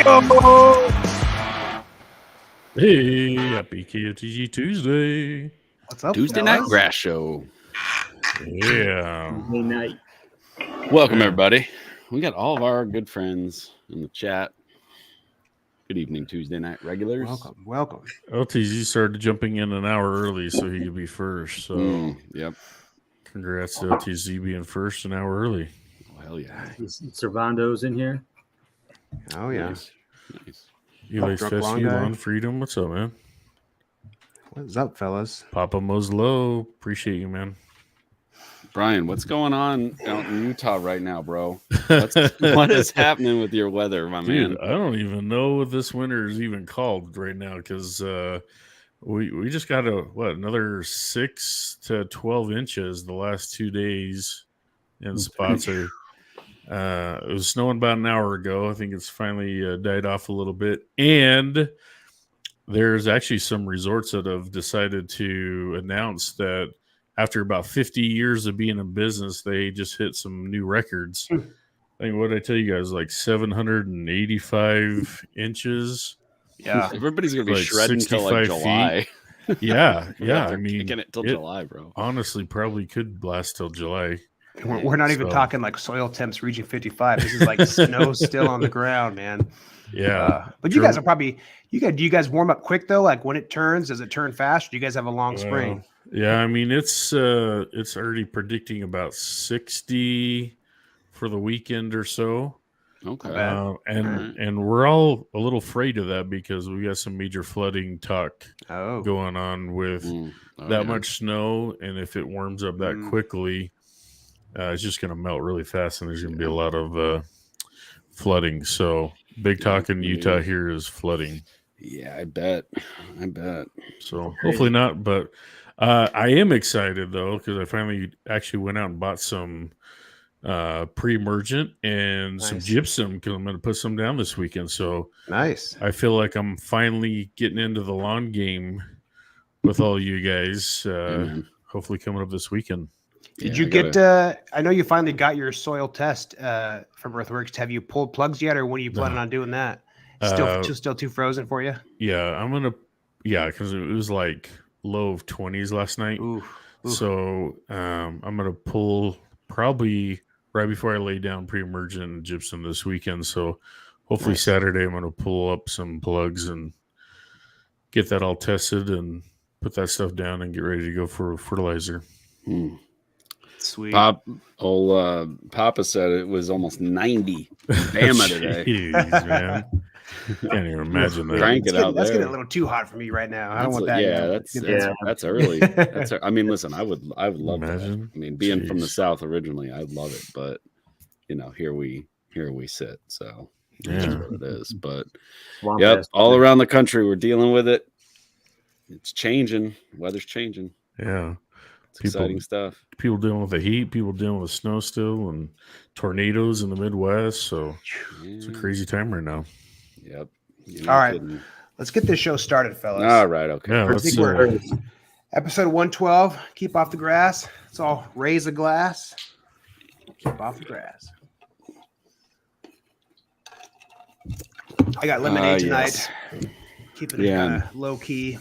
Hey, happy KOTG Tuesday. What's up, Tuesday fellas? night grass show. Yeah. Tuesday night. Welcome, everybody. We got all of our good friends in the chat. Good evening, Tuesday night regulars. Welcome. LTZ started jumping in an hour early so he could be first. So, Yep. congrats to LTZ being first an hour early. Oh, hell yeah. Servando's in here. Oh, yeah. Nice. Eli Drunk long Festy, guy. Lawn Freedom. What's up, man? What's up, fellas? Papa Moslow. Appreciate you, man. Brian, what's going on out in Utah right now, bro? What is happening with your weather, my Dude, man? I don't even know what this winter is even called right now because we just got another 6 to 12 inches the last 2 days in spots. It was snowing about an hour ago. I think it's finally died off a little bit. And there's actually some resorts that have decided to announce that after about 50 years of being in business, they just hit some new records. I think, what did I tell you guys? Like 785 inches. Yeah. Everybody's going to be Like shredding until like 65 July. Yeah. They're I mean, kicking it till July, bro. honestly probably could last till July. We're not even talking like soil temps reaching 55. This is like snow still on the ground, man. Yeah. But you guys are probably do you guys warm up quick though? Like when it turns, does it turn fast? Or do you guys have a long spring? Yeah, I mean it's already predicting about 60 for the weekend or so. Okay. And we're all a little afraid of that because we got some major flooding talk going on with that much snow, and if it warms up that quickly, it's just going to melt really fast, and there's going to be a lot of flooding. So big talk in Utah here is flooding. Yeah, I bet. So hopefully not, but I am excited though because I finally actually went out and bought some pre-emergent and some gypsum because I'm going to put some down this weekend. So nice. I feel like I'm finally getting into the lawn game with all you guys. Hopefully coming up this weekend. Did you get? I know you finally got your soil test from Earthworks. Have you pulled plugs yet, or when are you planning on doing that? Still too frozen for you? Yeah, I'm gonna. Yeah, because it was like low of 20s last night. Ooh. So I'm gonna pull probably right before I lay down pre-emergent and gypsum this weekend. So hopefully Saturday I'm gonna pull up some plugs and get that all tested and put that stuff down and get ready to go for fertilizer. Sweet. Papa said it was almost 90 in Bama today. Jeez, man. Can't even imagine that. Crank it out That's there. getting a little too hot for me right now. I don't want that. Yeah, that's early. I mean, listen, I would love Imagine. that. I mean, being from the South originally, I'd love it, but here we sit. So that's what it is. But all around the country, we're dealing with it. It's changing. Weather's changing. Yeah. It's exciting stuff. People dealing with the heat, people dealing with snow still, and tornadoes in the Midwest. So it's a crazy time right now. Yep. All right. Let's get this show started, fellas. All right. Okay. Yeah, I think we're episode 112. Keep off the grass. It's all raise a glass. Keep off the grass. I got lemonade tonight. Keeping it low key.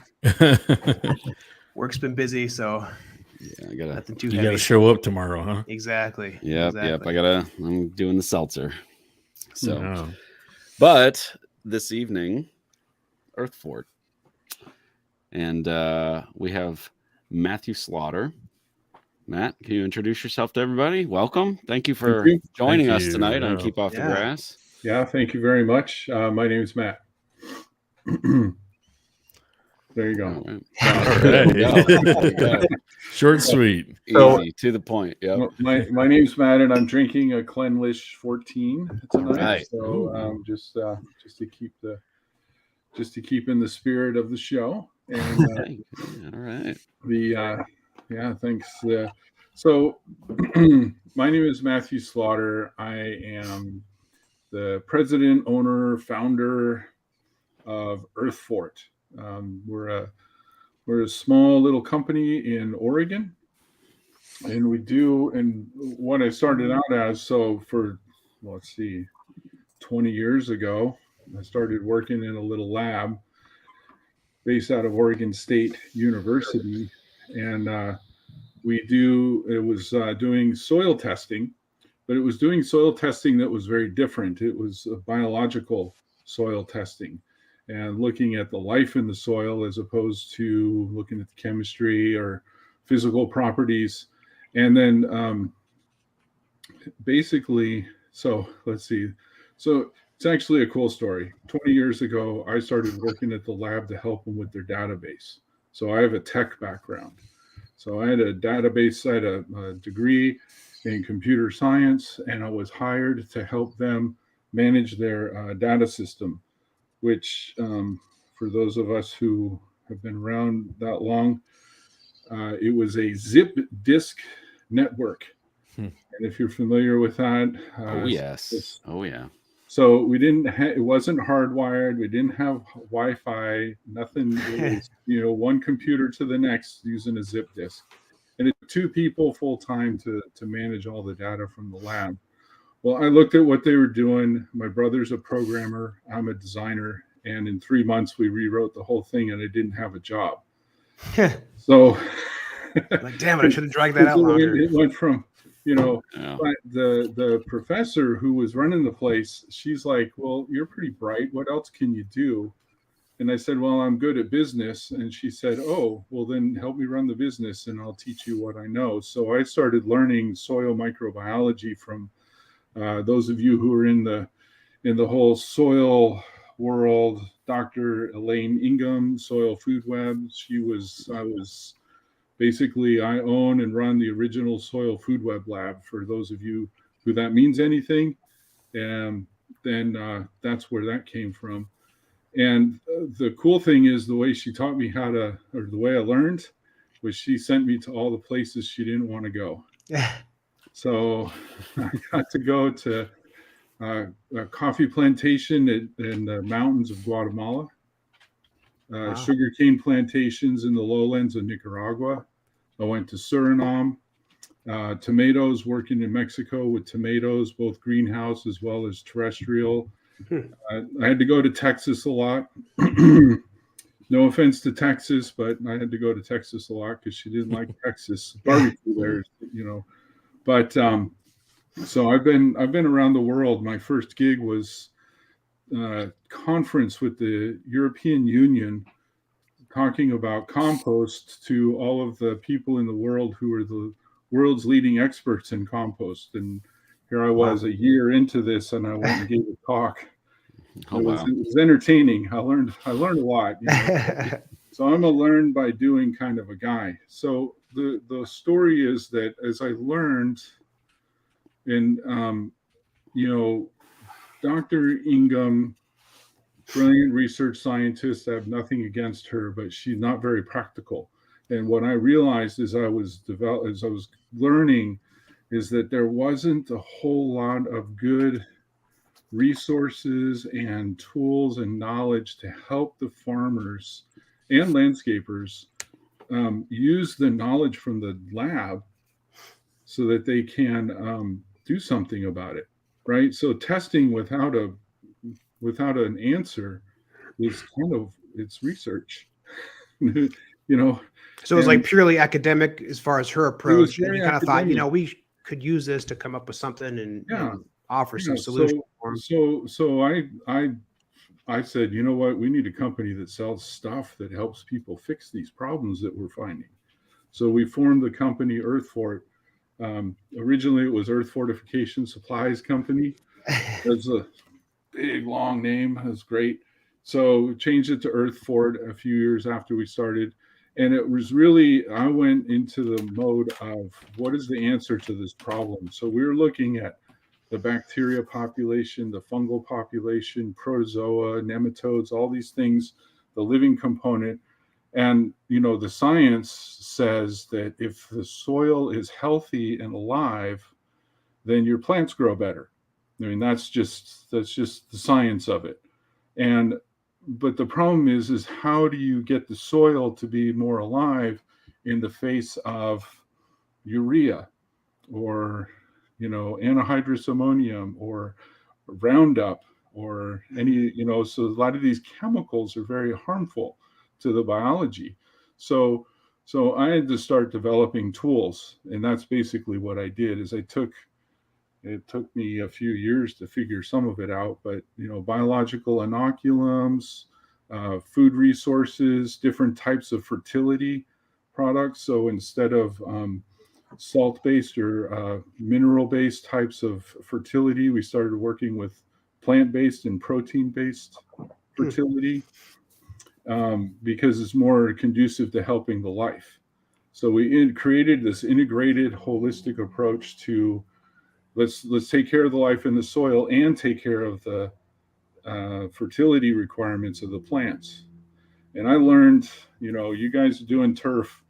Work's been busy, so I gotta. Nothing too you heavy. gotta show up tomorrow, huh? Exactly. Yep. I'm doing the seltzer. So, Oh. but this evening, Earthfort, and we have Matthew Slaughter. Matt, can you introduce yourself to everybody? Welcome. Thank you for joining us tonight on Keep Off the Grass. Yeah, thank you very much. My name is Matt. There you go. All right. There you go. Short and sweet. Easy, to the point. Yeah. My name's Matt, and I'm drinking a Clenlish 14 tonight. Right. So just to keep in the spirit of the show. And all right. Thanks. So my name is Matthew Slaughter. I am the president, owner, founder of Earthfort. We're a small little company in Oregon, and what I started out as, so for 20 years ago, I started working in a little lab based out of Oregon State University, and it was doing soil testing, but it was doing soil testing that was very different. It was a biological soil testing and looking at the life in the soil as opposed to looking at the chemistry or physical properties. And then basically, so let's see. So it's actually a cool story. 20 years ago, I started working at the lab to help them with their database. So I have a tech background. So I had a database, I had a degree in computer science, and I was hired to help them manage their data system, which for those of us who have been around that long, it was a zip disk network. And if you're familiar with that, oh yes, oh yeah. So we didn't. It wasn't hardwired. We didn't have Wi-Fi. Nothing. It was, one computer to the next using a zip disk, and it took 2 people full time to manage all the data from the lab. Well, I looked at what they were doing. My brother's a programmer. I'm a designer, and in 3 months we rewrote the whole thing, and I didn't have a job. So, like, damn it! I should have dragged that out longer. It went from. Yeah. But the professor who was running the place, she's like, well, you're pretty bright. What else can you do? And I said, well, I'm good at business. And she said, oh, well, then help me run the business and I'll teach you what I know. So I started learning soil microbiology from those of you who are in the whole soil world. Dr. Elaine Ingham, Soil Food Web. Basically, I own and run the original Soil Food Web Lab for those of you who that means anything. And then that's where that came from. And the cool thing is the way she taught me or the way I learned was she sent me to all the places she didn't want to go. So I got to go to a coffee plantation in the mountains of Guatemala, wow. Sugarcane plantations in the lowlands of Nicaragua. I went to Suriname, tomatoes, working in Mexico with tomatoes, both greenhouse as well as terrestrial. I had to go to Texas a lot. No offense to Texas, but I had to go to Texas a lot because she didn't like Texas barbecue there, But so I've been around the world. My first gig was a conference with the European Union, talking about compost to all of the people in the world who are the world's leading experts in compost. And here I was a year into this, and I went and gave a talk. Oh, it was entertaining. I learned a lot. So I'm a learn by doing kind of a guy. So the story is that as I learned, and Dr. Ingham, brilliant research scientist, I have nothing against her, but she's not very practical. And what I realized as I was learning is that there wasn't a whole lot of good resources and tools and knowledge to help the farmers and landscapers use the knowledge from the lab so that they can do something about it, right? So testing without an answer is it's research. So it was like purely academic as far as her approach. And you kind of thought, we could use this to come up with something and offer some solution. So I said, you know what, we need a company that sells stuff that helps people fix these problems that we're finding. So we formed the company Earthfort. Originally it was Earth Fortification Supplies Company. There's a big long name. It was great. So we changed it to Earthfort a few years after we started. And it was really, I went into the mode of what is the answer to this problem? So we were looking at the bacteria population, the fungal population, protozoa, nematodes, all these things, the living component. And, the science says that if the soil is healthy and alive, then your plants grow better. I mean, that's just the science of it. But the problem is how do you get the soil to be more alive in the face of urea or, anhydrous ammonium or Roundup or any, so a lot of these chemicals are very harmful to the biology. So I had to start developing tools, and that's basically what I did. It took me a few years to figure some of it out, but biological inoculums, food resources, different types of fertility products. So instead of salt-based or mineral-based types of fertility, we started working with plant-based and protein-based fertility, because it's more conducive to helping the life. So we created this integrated, holistic approach to let's take care of the life in the soil and take care of the fertility requirements of the plants. And I learned, you guys are doing turf.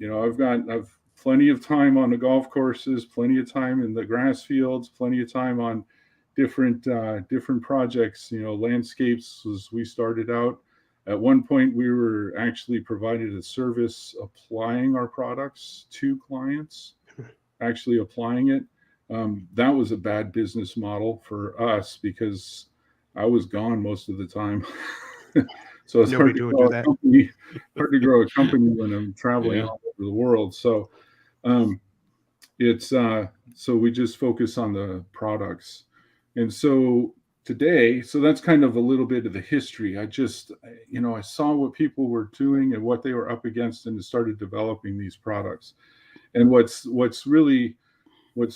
I've plenty of time on the golf courses, plenty of time in the grass fields, plenty of time on different projects. Landscapes, as we started out. At one point, we were actually provided a service applying our products to clients, actually applying it. That was a bad business model for us because I was gone most of the time. So it's hard to grow a company when I'm traveling all over the world. So so we just focus on the products. And so today, so that's kind of a little bit of the history. I saw what people were doing and what they were up against, and started developing these products. And what's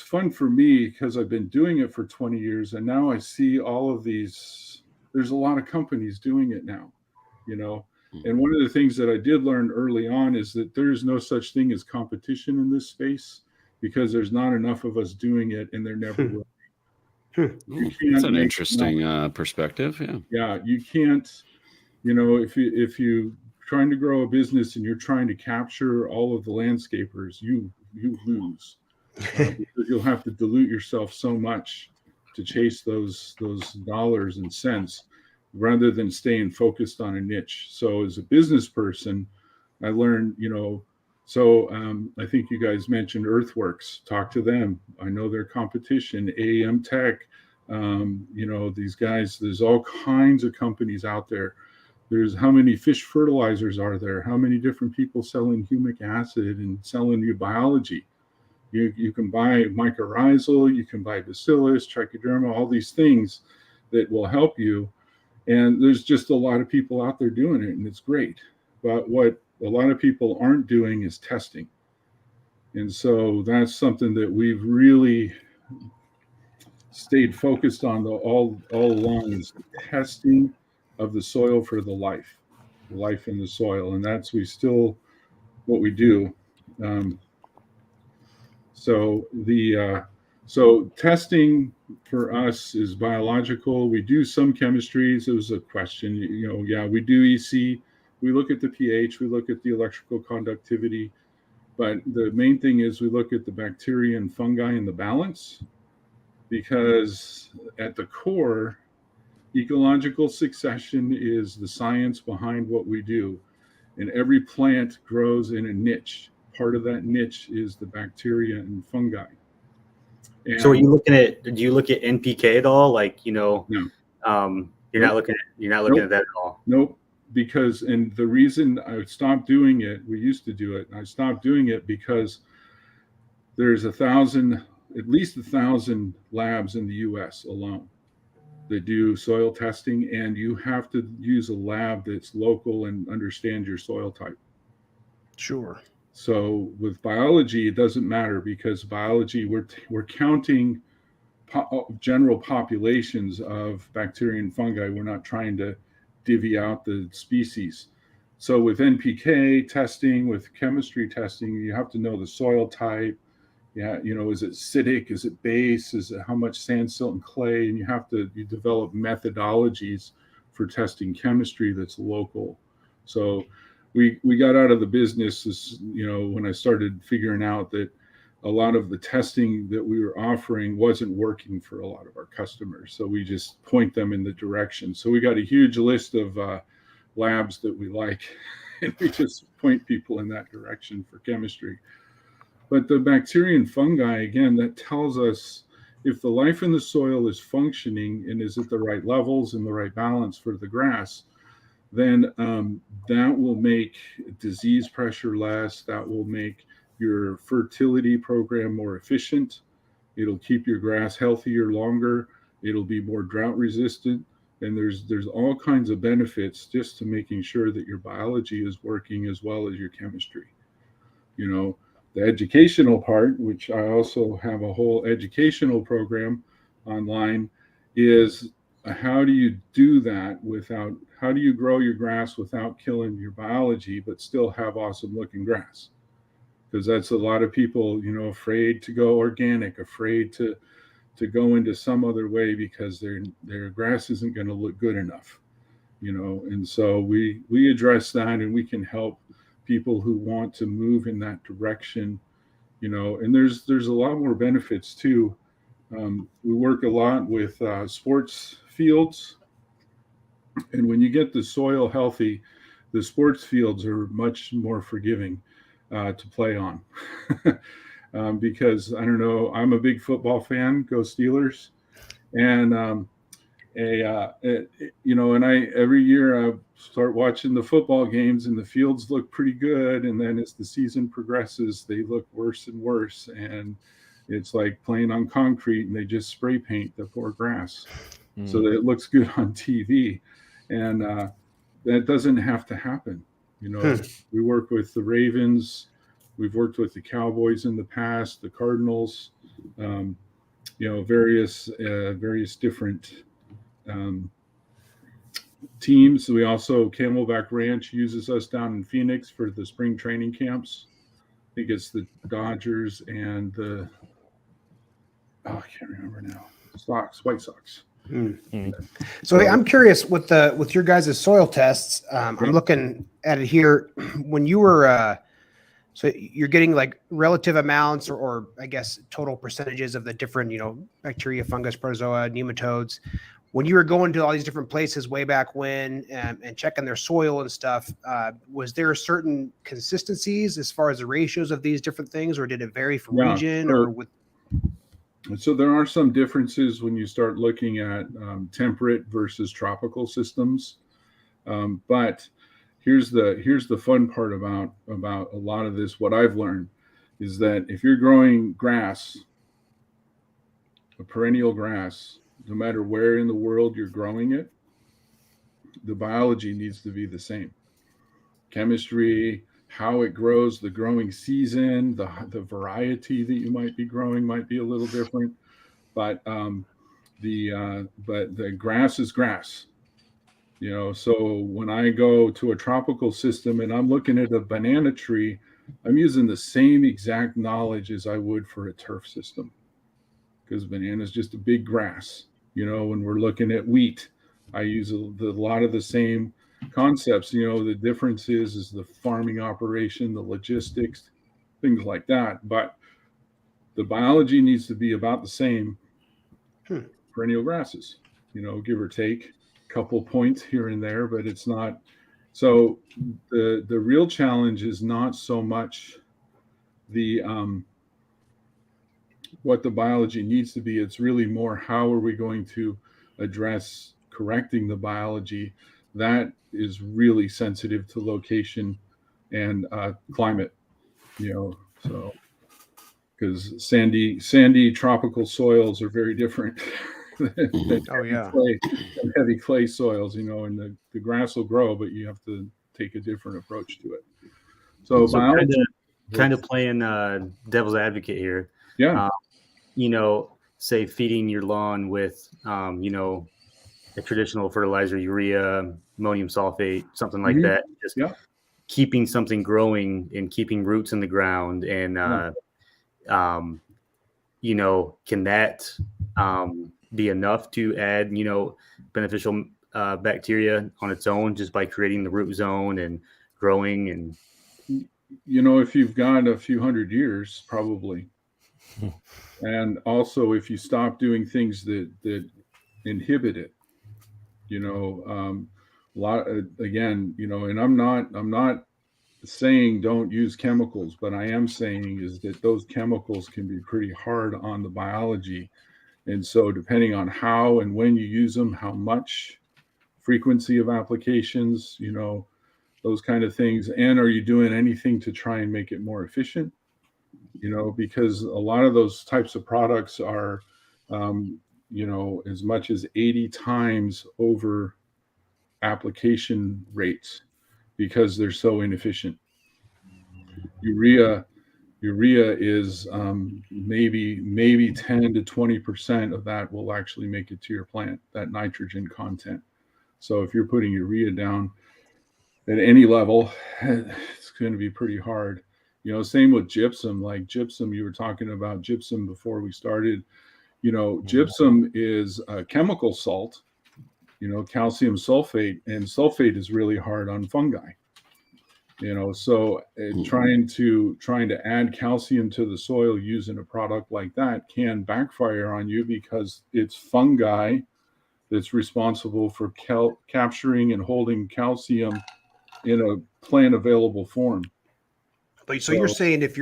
fun for me, because I've been doing it for 20 years, and now I see all of these, there's a lot of companies doing it now, And one of the things that I did learn early on is that there's no such thing as competition in this space, because there's not enough of us doing it, and there never will. That's an interesting perspective. Yeah, you can't, if you trying to grow a business and you're trying to capture all of the landscapers, you lose. Because you'll have to dilute yourself so much to chase those dollars and cents, rather than staying focused on a niche. So as a business person, I learned, I think you guys mentioned Earthworks. Talk to them. I know their competition, AEM Tech. These guys, there's all kinds of companies out there. There's how many fish fertilizers are there? How many different people selling humic acid and selling you biology? You can buy mycorrhizal, you can buy bacillus, trichoderma, all these things that will help you. And there's just a lot of people out there doing it, and it's great. But what a lot of people aren't doing is testing. And so that's something that we've really stayed focused on all along, is testing of the soil for the life in the soil. And that's what we do. So testing for us is biological. We do some chemistries. It was a question, we do EC. We look at the pH, we look at the electrical conductivity, but the main thing is we look at the bacteria and fungi and the balance, because at the core, ecological succession is the science behind what we do. And every plant grows in a niche. Part of that niche is the bacteria and fungi. And so are you looking at, do you look at NPK at all? No. You're not looking at that at all. Nope. Because, and the reason I stopped doing it, we used to do it, and I stopped doing it because there's at least 1,000 labs in the US alone that do soil testing, and you have to use a lab that's local and understand your soil type. Sure. So with biology, it doesn't matter, because biology, we're counting general populations of bacteria and fungi. We're not trying to divvy out the species. So with NPK testing, with chemistry testing, you have to know the soil type. Yeah, is it acidic? Is it base? Is it how much sand, silt, and clay? And you develop methodologies for testing chemistry that's local. So we got out of the business, when I started figuring out that a lot of the testing that we were offering wasn't working for a lot of our customers. So we just point them in the direction. So we got a huge list of labs that we like, and we just point people in that direction for chemistry. But the bacteria and fungi, again, that tells us, if the life in the soil is functioning and is at the right levels and the right balance for the grass, then that will make disease pressure less. That will make your fertility program more efficient. It'll keep your grass healthier longer. It'll be more drought resistant. And there's all kinds of benefits just to making sure that your biology is working as well as your chemistry. You know, the educational part, which I also have a whole educational program online, is how do you do that how do you grow your grass without killing your biology, but still have awesome looking grass? Because that's a lot of people, you know, afraid to go organic, afraid to go into some other way because their grass isn't going to look good enough, you know. And so we address that, and we can help people who want to move in that direction, you know. And there's a lot more benefits too. We work a lot with sports fields, and when you get the soil healthy, the sports fields are much more forgiving to play on. Because I don't know, I'm a big football fan, go Steelers, and you know, and every year I start watching the football games, and the fields look pretty good, and then as the season progresses, they look worse and worse, and it's like playing on concrete, and they just spray paint the poor grass so that it looks good on TV, and that doesn't have to happen. You know, we work with the Ravens. We've worked with the Cowboys in the past, the Cardinals, you know, various different teams. We also, Camelback Ranch uses us down in Phoenix for the spring training camps. I think it's the Dodgers and I can't remember now. White Sox. So I'm curious with your guys' soil tests. I'm looking at it here. When you were so you're getting like relative amounts or I guess total percentages of the different, you know, bacteria, fungus, protozoa, nematodes. When you were going to all these different places way back when and checking their soil and stuff, was there certain consistencies as far as the ratios of these different things, or did it vary from region or with? So there are some differences when you start looking at temperate versus tropical systems, but here's the fun part about a lot of this. What I've learned is that if you're growing grass, a perennial grass, no matter where in the world you're growing it, the biology needs to be the same. Chemistry, how it grows, the growing season, the variety that you might be growing might be a little different, but the grass is grass. You know, so when I go to a tropical system and I'm looking at a banana tree, I'm using the same exact knowledge as I would for a turf system, because banana is just a big grass. You know, when we're looking at wheat, I use a lot of the same concepts. You know, the difference is the farming operation, the logistics, things like that. But the biology needs to be about the same. Perennial grasses, you know, give or take a couple points here and there, but it's not. So the real challenge is not so much the what the biology needs to be. It's really more how are we going to address correcting the biology that is really sensitive to location and climate, you know. So because sandy tropical soils are very different than heavy clay soils, you know, and the grass will grow, but you have to take a different approach to it. So biology, kind of playing devil's advocate here. Yeah. You know, say feeding your lawn with, you know, a traditional fertilizer, urea, ammonium sulfate, something like that. Just keeping something growing and keeping roots in the ground. And, you know, can that be enough to add, you know, beneficial bacteria on its own just by creating the root zone and growing? And, you know, if you've got a few hundred years, probably. And also if you stop doing things that inhibit it, you know, again, you know, and I'm not saying don't use chemicals, but I am saying is that those chemicals can be pretty hard on the biology And so depending on how and when you use them, how much, frequency of applications, those kind of things. And are you doing anything to try and make it more efficient? Because a lot of those types of products are, as much as 80 times over application rates because they're so inefficient. Urea is maybe 10 to 20% of that will actually make it to your plant, that nitrogen content. So if you're putting urea down at any level, it's going to be pretty hard. Same with gypsum. Like gypsum, you were talking about gypsum before we started. Gypsum is a chemical salt, calcium sulfate, and sulfate is really hard on fungi. So trying to add calcium to the soil using a product like that can backfire on you because it's fungi that's responsible for capturing and holding calcium in a plant available form. But so you're saying if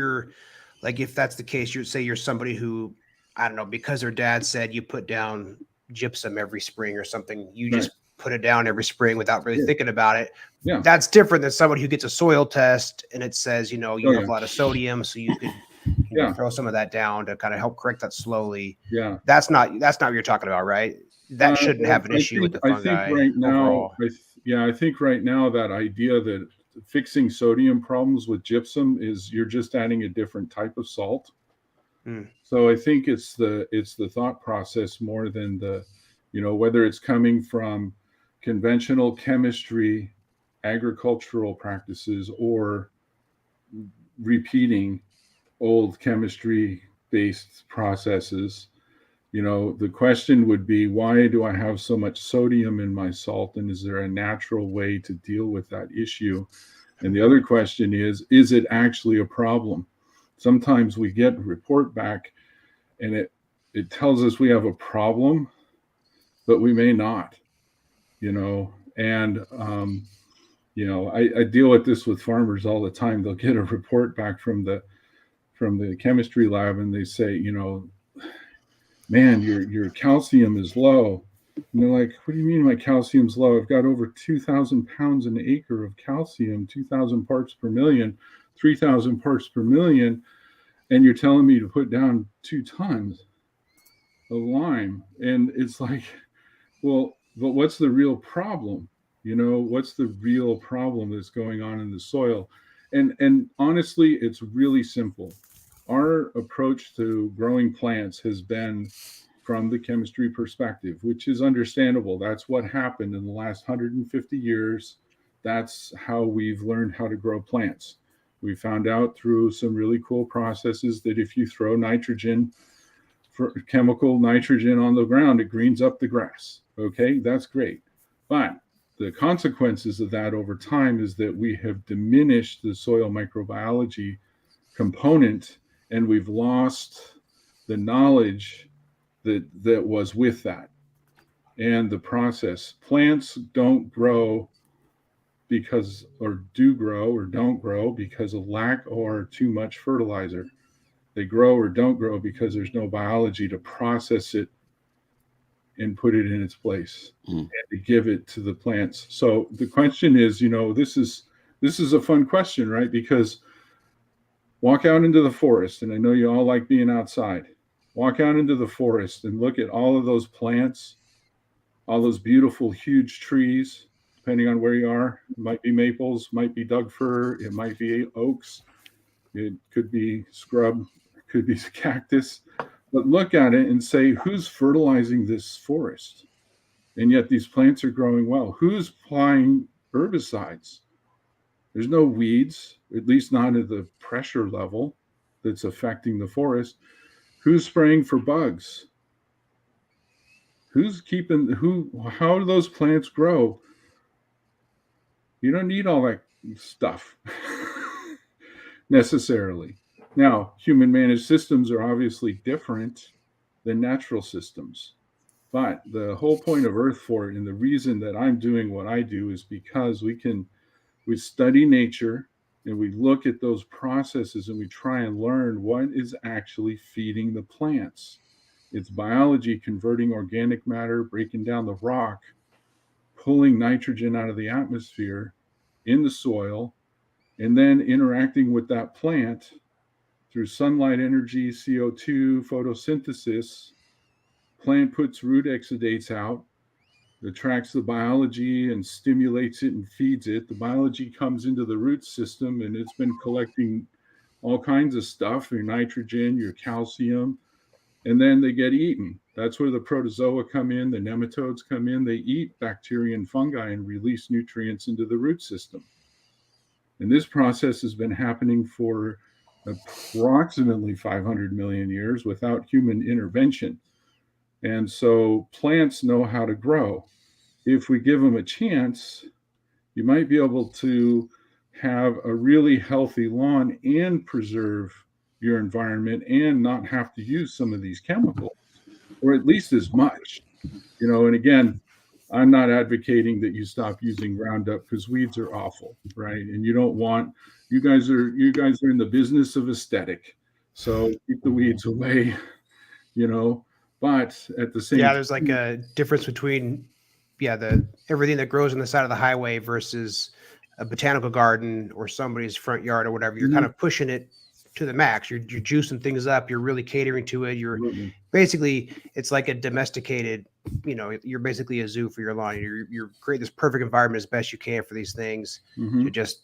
that's the case, you're somebody who, I don't know, because their dad said you put down gypsum every spring or something, you just put it down every spring without really thinking about it. Yeah. That's different than somebody who gets a soil test and it says, you have a lot of sodium, so you could throw some of that down to kind of help correct that slowly. Yeah. That's not what you're talking about, right? That shouldn't have an issue with the fungi. I think right now that idea that fixing sodium problems with gypsum is you're just adding a different type of salt. So I think it's the thought process more than the, whether it's coming from conventional chemistry, agricultural practices, or repeating old chemistry-based processes. The question would be, why do I have so much sodium in my salt? And is there a natural way to deal with that issue? And the other question is it actually a problem? Sometimes we get a report back and it tells us we have a problem, but we may not, and, I deal with this with farmers all the time. They'll get a report back from the chemistry lab and they say, man, your calcium is low. And they're like, what do you mean my calcium's low? I've got over 2,000 pounds an acre of calcium, 2,000 parts per million, 3,000 parts per million. And you're telling me to put down 2 tons of lime. And it's like, well, but what's the real problem? What's the real problem that's going on in the soil? And honestly, it's really simple. Our approach to growing plants has been from the chemistry perspective, which is understandable. That's what happened in the last 150 years. That's how we've learned how to grow plants. We found out through some really cool processes that if you throw chemical nitrogen on the ground, it greens up the grass. Okay, that's great. But the consequences of that over time is that we have diminished the soil microbiology component, and we've lost the knowledge that was with that and the process. Plants don't grow do grow or don't grow because of lack or too much fertilizer. They grow or don't grow because there's no biology to process it and put it in its place and to give it to the plants. So the question is, this is a fun question, right? Because walk out into the forest, and I know you all like being outside. Walk out into the forest and look at all of those plants, all those beautiful, huge trees, depending on where you are. It might be maples, might be Doug fir, it might be oaks, it could be scrub, it could be cactus. But look at it and say, who's fertilizing this forest? And yet these plants are growing well. Who's applying herbicides? There's no weeds, at least not at the pressure level that's affecting the forest. Who's spraying for bugs? How do those plants grow? You don't need all that stuff necessarily. Now, human managed systems are obviously different than natural systems. But the whole point of Earthfort and the reason that I'm doing what I do is because we study nature and we look at those processes and we try and learn what is actually feeding the plants. It's biology converting organic matter, breaking down the rock, pulling nitrogen out of the atmosphere in the soil, and then interacting with that plant through sunlight energy, CO2, photosynthesis. Plant puts root exudates out, attracts the biology and stimulates it and feeds it. The biology comes into the root system, and it's been collecting all kinds of stuff, your nitrogen, your calcium, and then they get eaten. That's where the protozoa come in, the nematodes come in, they eat bacteria and fungi and release nutrients into the root system. And this process has been happening for approximately 500 million years without human intervention. And so plants know how to grow. If we give them a chance, you might be able to have a really healthy lawn and preserve your environment and not have to use some of these chemicals, or at least as much. And again, I'm not advocating that you stop using Roundup, because weeds are awful, right? And you don't want, you guys are in the business of aesthetic, so keep the weeds away, but at the same time, there's like a difference between the everything that grows on the side of the highway versus a botanical garden or somebody's front yard or whatever. You're kind of pushing it to the max. You're juicing things up. You're really catering to it. You're basically, it's like a domesticated, you're basically a zoo for your lawn. You're creating this perfect environment as best you can for these things to just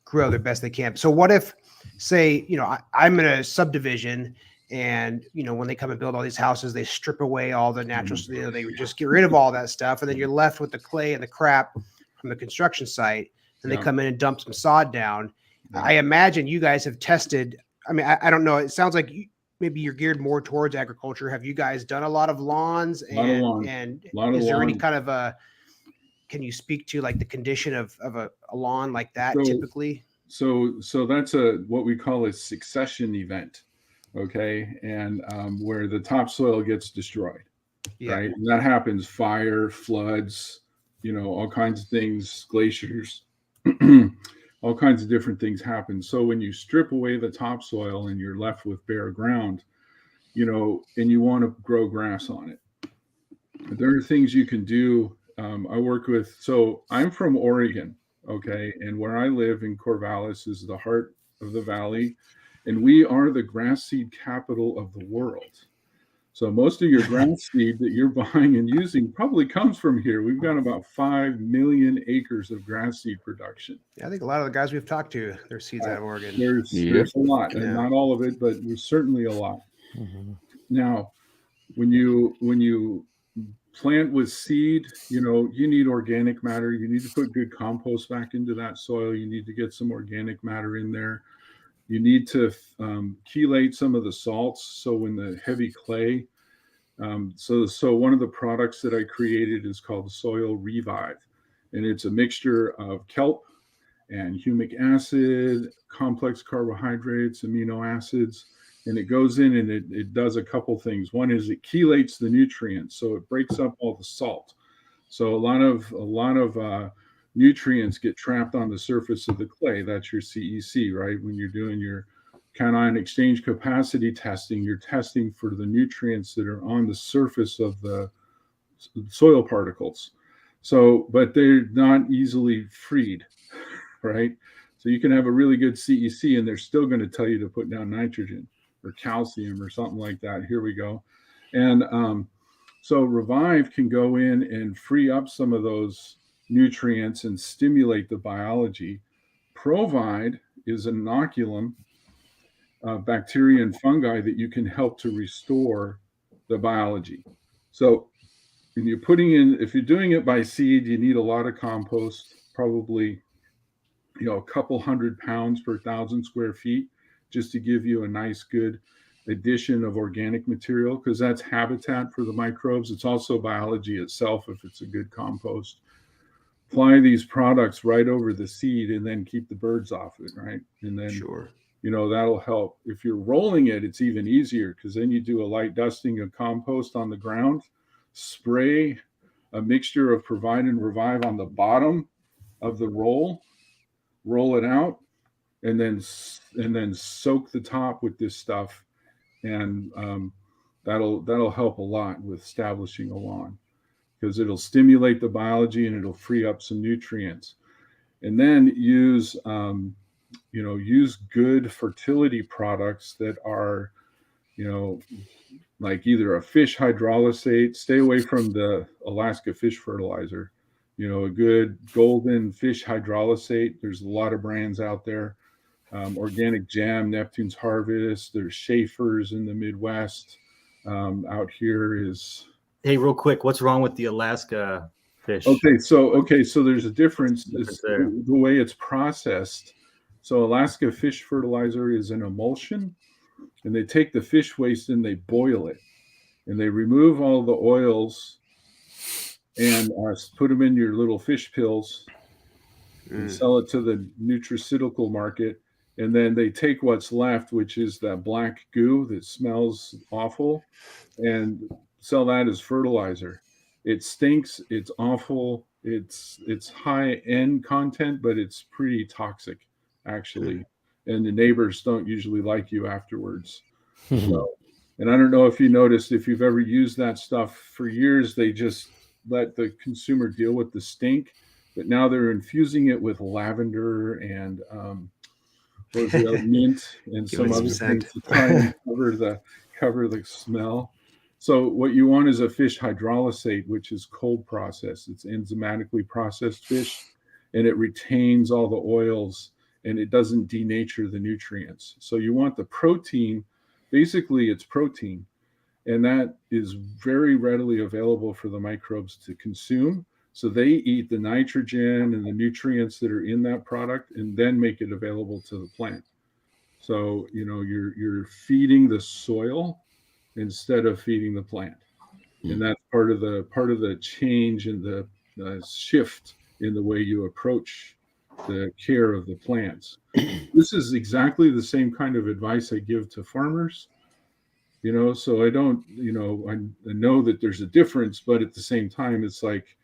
grow the best they can. So what if, say, I'm in a subdivision, and when they come and build all these houses, they strip away all the natural, they just get rid of all that stuff, and then you're left with the clay and the crap from the construction site, and they come in and dump some sod down. I imagine you guys have tested. I mean, I don't know. It sounds like maybe you're geared more towards agriculture. Have you guys done a lot of lawns? And is there any kind of can you speak to like the condition of a lawn like that typically? So that's what we call a succession event. Okay. And where the topsoil gets destroyed, right? And that happens, fire, floods, all kinds of things, glaciers, all kinds of different things happen. So when you strip away the topsoil and you're left with bare ground, and you want to grow grass on it, there are things you can do. I work with, so I'm from Oregon. Okay. And where I live in Corvallis is the heart of the valley, and we are the grass seed capital of the world. So most of your grass seed that you're buying and using probably comes from here. We've got about 5 million acres of grass seed production. Yeah, I think a lot of the guys we've talked to, their seeds out of Oregon. There's a lot, and not all of it, but there's certainly a lot. Now, when you plant with seed, you need organic matter. You need to put good compost back into that soil. You need to get some organic matter in there. You need to chelate some of the salts. So when the heavy clay, so one of the products that I created is called Soil Revive, and it's a mixture of kelp and humic acid, complex carbohydrates, amino acids, and it goes in and it does a couple things. One is it chelates the nutrients, so it breaks up all the salt. So a lot of nutrients get trapped on the surface of the clay. That's your CEC, right? When you're doing your cation exchange capacity testing, you're testing for the nutrients that are on the surface of the soil particles. So, but they're not easily freed, right? So you can have a really good CEC and they're still going to tell you to put down nitrogen or calcium or something like that. Here we go. And so Revive can go in and free up some of those nutrients and stimulate the biology. Provide is an inoculum, bacteria and fungi that you can help to restore the biology. So when you're if you're doing it by seed, you need a lot of compost, probably, a couple 100 pounds per 1,000 square feet, just to give you a nice, good addition of organic material, because that's habitat for the microbes. It's also biology itself if it's a good compost. Apply these products right over the seed and then keep the birds off it, right? And then, that'll help. If you're rolling it, it's even easier, because then you do a light dusting of compost on the ground, spray a mixture of Provide and Revive on the bottom of the roll it out, and then soak the top with this stuff. And that'll help a lot with establishing a lawn, because it'll stimulate the biology and it'll free up some nutrients. And then use good fertility products that are, like either a fish hydrolysate. Stay away from the Alaska fish fertilizer. A good golden fish hydrolysate. There's a lot of brands out there. Organic Jam, Neptune's Harvest. There's Schaefer's in the Midwest. Out here is. Hey, real quick, what's wrong with the Alaska fish? Okay, so there's a difference. The way it's processed. So Alaska fish fertilizer is an emulsion, and they take the fish waste and they boil it, and they remove all the oils and put them in your little fish pills and sell it to the nutraceutical market. And then they take what's left, which is that black goo that smells awful, and sell that as fertilizer. It stinks. It's awful. It's high end content, but it's pretty toxic, actually. And the neighbors don't usually like you afterwards. So, and I don't know if you noticed, if you've ever used that stuff for years, they just let the consumer deal with the stink, but now they're infusing it with lavender and what was the other, mint and some other things to try and cover the smell. So what you want is a fish hydrolysate, which is cold processed. It's enzymatically processed fish, and it retains all the oils, and it doesn't denature the nutrients. So you want the protein. Basically, it's protein, and that is very readily available for the microbes to consume. So they eat the nitrogen and the nutrients that are in that product, and then make it available to the plant. So you're feeding the soil instead of feeding the plant, and that's part of the change in the shift in the way you approach the care of the plants. This is exactly the same kind of advice I give to farmers. So I don't, I know that there's a difference, but at the same time, it's like,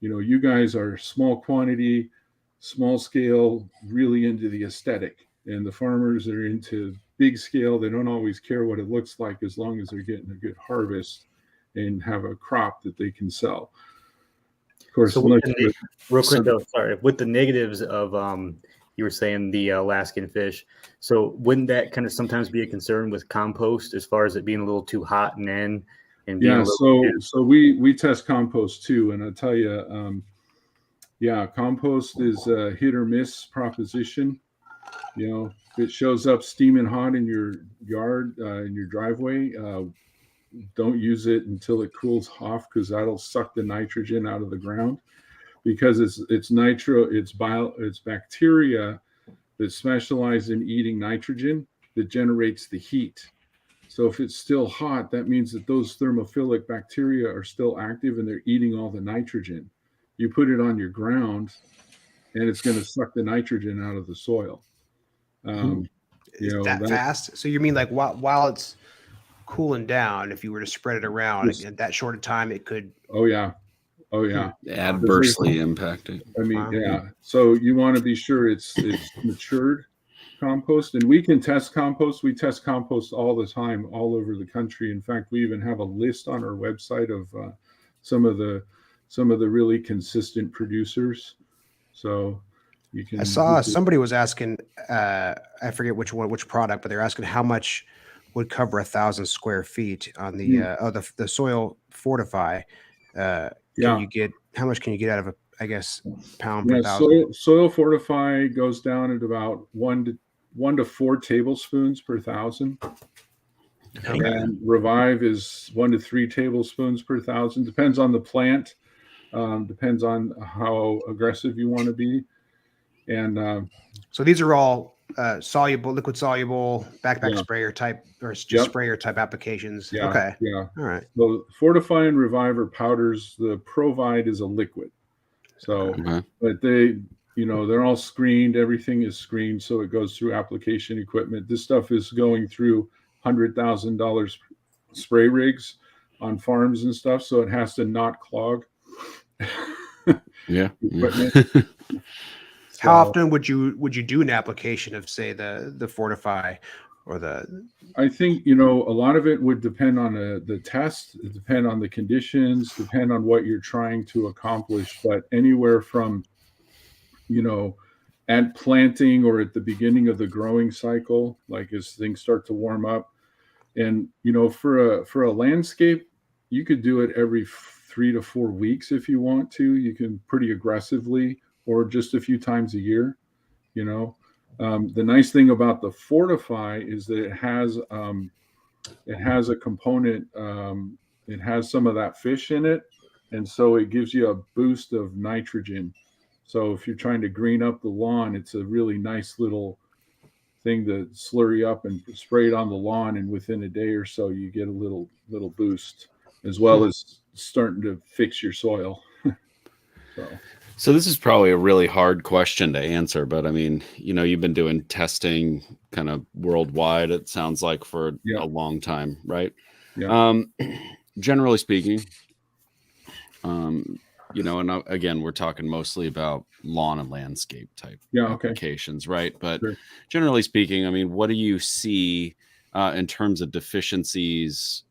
you guys are small quantity, small scale, really into the aesthetic, and the farmers are into big scale. They don't always care what it looks like, as long as they're getting a good harvest and have a crop that they can sell. Of course, real quick though, sorry, with the negatives of you were saying the Alaskan fish. So wouldn't that kind of sometimes be a concern with compost, as far as it being a little too hot and being so we test compost too, and I'll tell you, compost is a hit or miss proposition. If it shows up steaming hot in your yard, in your driveway, don't use it until it cools off, because that'll suck the nitrogen out of the ground, because it's bacteria that specialize in eating nitrogen that generates the heat. So if it's still hot, that means that those thermophilic bacteria are still active and they're eating all the nitrogen. You put it on your ground and it's going to suck the nitrogen out of the soil. That fast? So you mean like while it's cooling down, if you were to spread it around at that short of time, it could. Oh yeah. Adversely impacted. I mean, yeah. So you want to be sure it's matured compost, and we can test compost. We test compost all the time, all over the country. In fact, we even have a list on our website of some of the really consistent producers. So you can. I saw somebody was asking, I forget which product, but they're asking how much would cover 1,000 square feet on the Soil Fortify. How much can you get out of I guess pound per thousand? Soil Fortify goes down at about 1 to 4 tablespoons per 1,000. Okay. And Revive is 1 to 3 tablespoons per 1,000. Depends on the plant. Depends on how aggressive you want to be. And so these are all liquid soluble, backpack sprayer type, or just sprayer type applications. Yeah, okay. Yeah. All right. So Fortify and Revive are powders. The Provide is a liquid. So, but they're all screened. Everything is screened, so it goes through application equipment. This stuff is going through $100,000 spray rigs on farms and stuff, so it has to not clog. Equipment. How often would you do an application of, say, the Fortify? or the? I think, a lot of it would depend on the test, depend on the conditions, depend on what you're trying to accomplish. But anywhere from, at planting or at the beginning of the growing cycle, like as things start to warm up, and for a landscape, you could do it every 3 to 4 weeks if you want to. You can pretty aggressively, or just a few times a year. The nice thing about the Fortify is that it has a component. It has some of that fish in it, and so it gives you a boost of nitrogen. So if you're trying to green up the lawn, it's a really nice little thing to slurry up and spray it on the lawn, and within a day or so, you get a little boost, as well as starting to fix your soil. So this is probably a really hard question to answer, but I mean, you've been doing testing kind of worldwide, it sounds like, for a long time, right? Yeah. Generally speaking, and again, we're talking mostly about lawn and landscape type applications, right? But generally speaking, I mean, what do you see in terms of deficiencies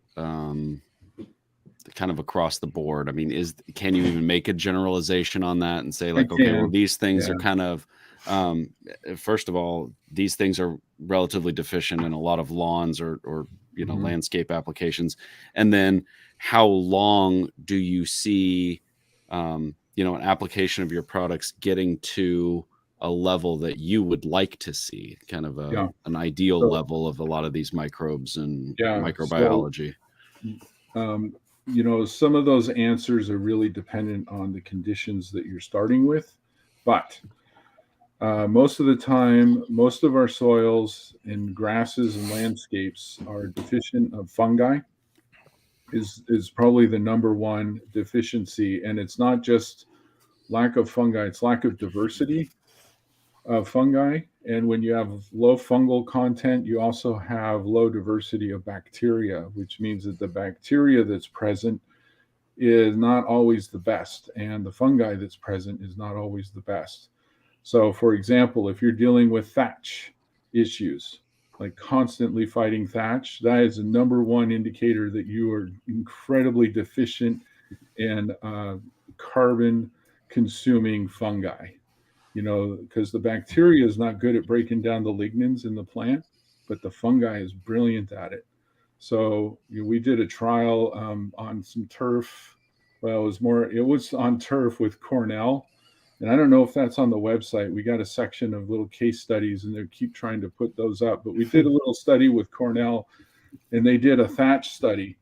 kind of across the board? I mean, can you even make a generalization on that and say, like, okay, well, these things are kind of, first of all, these things are relatively deficient in a lot of lawns or landscape applications. And then how long do you see, an application of your products getting to a level that you would like to see, kind of an ideal level of a lot of these microbes and microbiology? Some of those answers are really dependent on the conditions that you're starting with, but most of the time, most of our soils and grasses and landscapes are deficient of fungi. Is probably the number one deficiency, and it's not just lack of fungi, it's lack of diversity of fungi. And when you have low fungal content, you also have low diversity of bacteria, which means that the bacteria that's present is not always the best, and the fungi that's present is not always the best. So, for example, if you're dealing with thatch issues, like constantly fighting thatch, that is the number one indicator that you are incredibly deficient in carbon consuming fungi. Because the bacteria is not good at breaking down the lignins in the plant, but the fungi is brilliant at it. So we did a trial on some turf. Well, it was on turf with Cornell. And I don't know if that's on the website. We got a section of little case studies, and they keep trying to put those up. But we did a little study with Cornell, and they did a thatch study.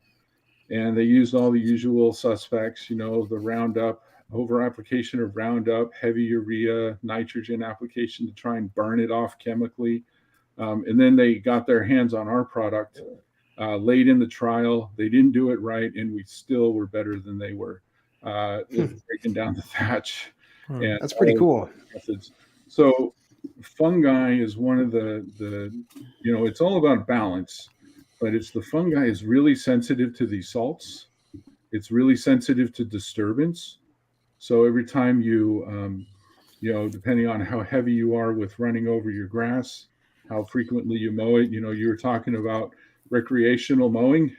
And they used all the usual suspects, the Roundup, over application of Roundup, heavy urea, nitrogen application to try and burn it off chemically. And then they got their hands on our product late in the trial. They didn't do it right, and we still were better than they were breaking down the thatch. And that's pretty cool. Methods. So fungi is one of the it's all about balance, but it's the fungi is really sensitive to these salts. It's really sensitive to disturbance. So every time you depending on how heavy you are with running over your grass, how frequently you mow it, you were talking about recreational mowing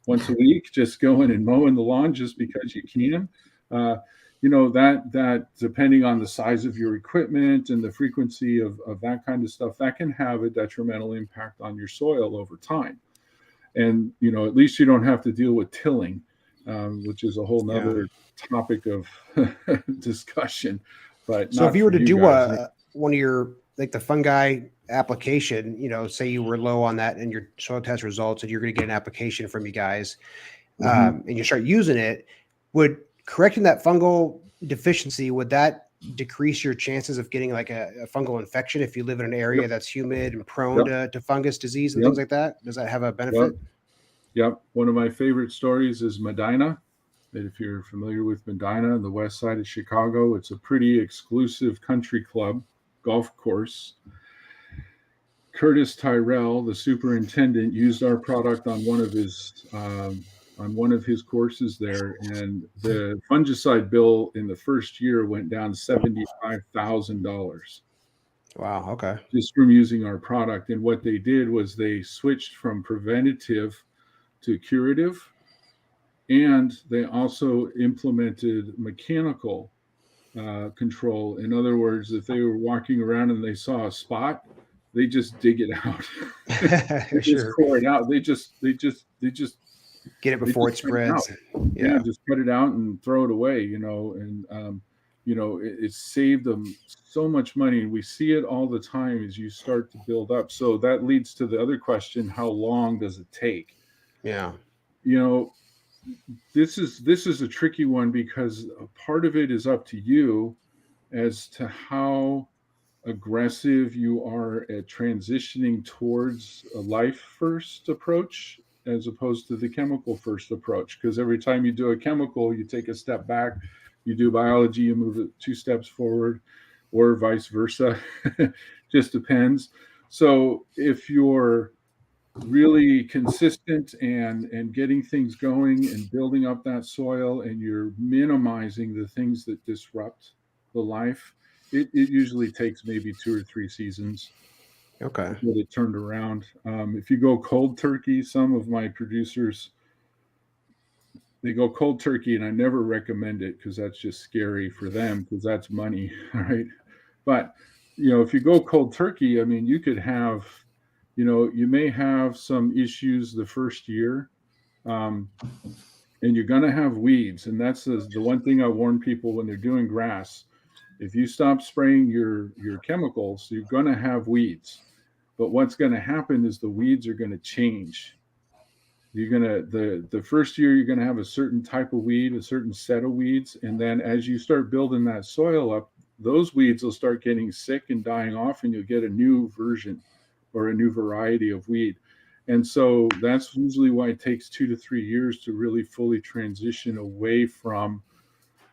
once a week, just going and mowing the lawn just because you can. That depending on the size of your equipment and the frequency of that kind of stuff, that can have a detrimental impact on your soil over time. And, at least you don't have to deal with tilling, which is a whole nother topic of discussion. But so if you were to do one of your, like the fungi application, say you were low on that in your soil test results and you're going to get an application from you guys and you start using it, would correcting that fungal deficiency, would that decrease your chances of getting like a fungal infection if you live in an area that's humid and prone to fungus disease and things like that? Does that have a benefit? Yep. One of my favorite stories is Medina. If you're familiar with Medina on the west side of Chicago, it's a pretty exclusive country club golf course. Curtis Tyrell, the superintendent, used our product on one of his courses there, and the fungicide bill in the first year went down $75,000. Wow. Okay. just from using our product. And what they did was they switched from preventative to curative, and they also implemented mechanical control. In other words, if they were walking around and they saw a spot, they just dig it out. They just Sure. core it out. They just Get it before it spreads. yeah, just cut it out and throw it away, and it saved them so much money. And we see it all the time as you start to build up. So that leads to the other question: how long does it take? Yeah. This is a tricky one, because a part of it is up to you as to how aggressive you are at transitioning towards a life first approach as opposed to the chemical first approach. Because every time you do a chemical, you take a step back. You do biology, you move it 2 steps forward, or vice versa. Just depends. So if you're really consistent and getting things going and building up that soil, and you're minimizing the things that disrupt the life, it usually takes maybe 2 or 3 seasons Okay. to get it turned around. If you go cold turkey, some of my producers, they go cold turkey, and I never recommend it, because that's just scary for them, because that's money, right? But if you go cold turkey, I mean, you could have, you may have some issues the first year, and you're going to have weeds. And that's the one thing I warn people when they're doing grass. If you stop spraying your chemicals, you're going to have weeds. But what's going to happen is the weeds are going to change. You're going to, the first year, you're going to have a certain type of weed, a certain set of weeds. And then as you start building that soil up, those weeds will start getting sick and dying off, and you'll get a new version or a new variety of weed. And so that's usually why it takes 2 to 3 years to really fully transition away from,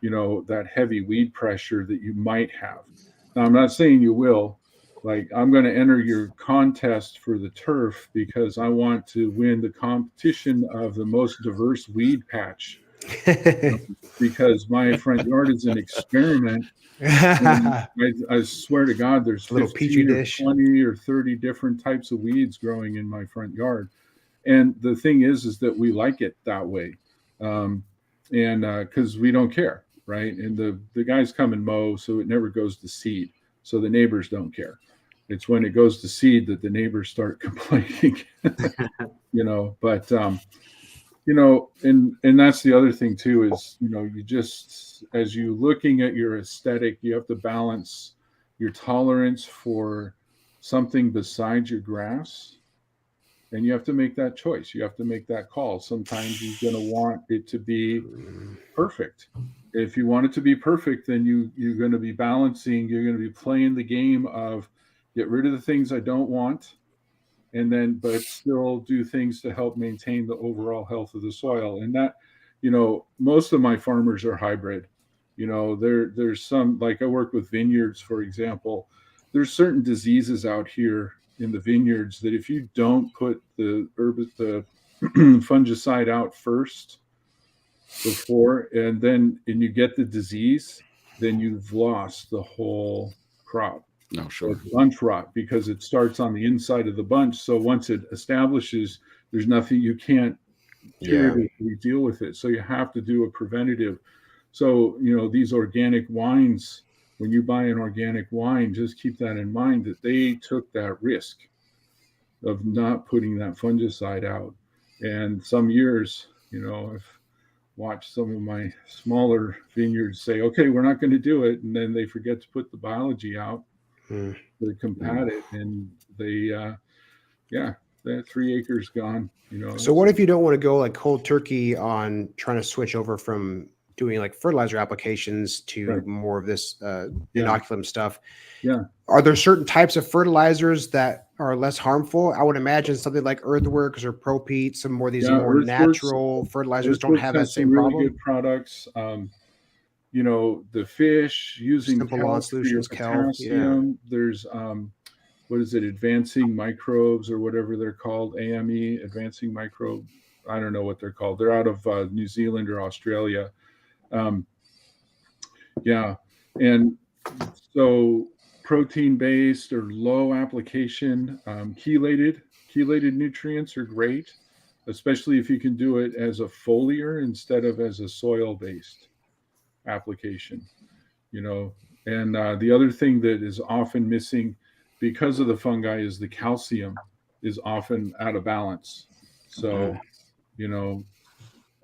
that heavy weed pressure that you might have. Now, I'm not saying you will. Like, I'm going to enter your contest for the turf because I want to win the competition of the most diverse weed patch, because my front yard is an experiment. I swear to God, there's little petri dish, 20 or 30 different types of weeds growing in my front yard. And the thing is that we like it that way. And because we don't care, right? And the guys come and mow, so it never goes to seed. So the neighbors don't care. It's when it goes to seed that the neighbors start complaining, but and that's the other thing too, is, you just, as you looking at your aesthetic, you have to balance your tolerance for something besides your grass. And you have to make that choice. You have to make that call. Sometimes you're going to want it to be perfect. If you want it to be perfect, then you're going to be balancing. You're going to be playing the game of get rid of the things I don't want, and then but still do things to help maintain the overall health of the soil. And that, most of my farmers are hybrid. There's some, like I work with vineyards, for example. There's certain diseases out here in the vineyards that if you don't put the fungicide out first before, and you get the disease, then you've lost the whole crop. No, sure. Bunch rot, because it starts on the inside of the bunch. So once it establishes, there's nothing, you can't curatively deal with it. So you have to do a preventative. So, these organic wines, when you buy an organic wine, just keep that in mind, that they took that risk of not putting that fungicide out. And some years, I've watched some of my smaller vineyards say, okay, we're not going to do it. And then they forget to put the biology out. They compat it, and they that 3 acres gone. So what if you don't want to go like cold turkey on trying to switch over from doing like fertilizer applications to more of this inoculum stuff? Yeah. Are there certain types of fertilizers that are less harmful? I would imagine something like Earthworks or ProPete, some more of these more natural fertilizers don't have that same problem. Really good products. The fish using Simple Lawn Solutions, potassium. There's what is it? Advancing microbes, or whatever they're called. AME, advancing microbe. I don't know what they're called. They're out of New Zealand or Australia. And so protein based or low application, chelated nutrients are great, especially if you can do it as a foliar instead of as a soil based application. And the other thing that is often missing because of the fungi is the calcium is often out of balance. So,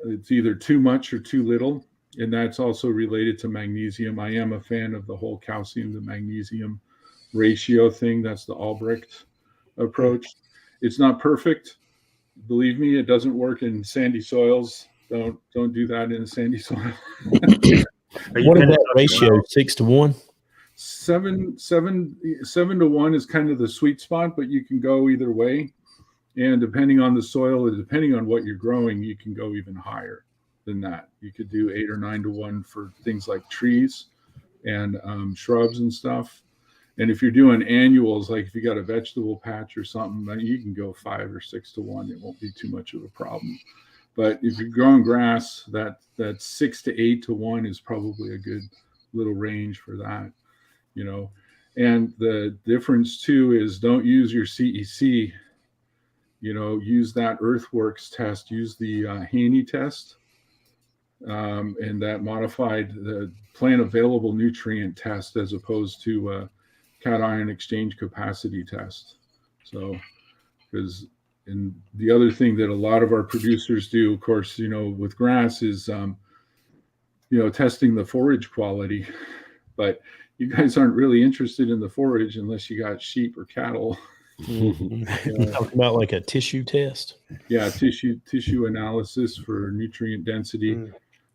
it's either too much or too little. And that's also related to magnesium. I am a fan of the whole calcium to magnesium ratio thing. That's the Albrecht approach. It's not perfect. Believe me, it doesn't work in sandy soils. Don't do that in a sandy soil. What is that ratio? 6 to 1? 7 to 1 is kind of the sweet spot, but you can go either way. And depending on the soil and depending on what you're growing, you can go even higher than that. You could do 8 or 9 to 1 for things like trees and shrubs and stuff. And if you're doing annuals, like if you got a vegetable patch or something, then you can go 5 or 6 to 1. It won't be too much of a problem. But if you're growing grass, that 6 to 8 to 1 is probably a good little range for that, And the difference too is don't use your CEC. Use that Earthworks test. Use the Haney test, and that modified the plant available nutrient test as opposed to cation exchange capacity test. So, because and the other thing that a lot of our producers do, of course, with grass is, testing the forage quality. But you guys aren't really interested in the forage unless you got sheep or cattle. Talking about like a tissue test. Yeah, tissue analysis for nutrient density.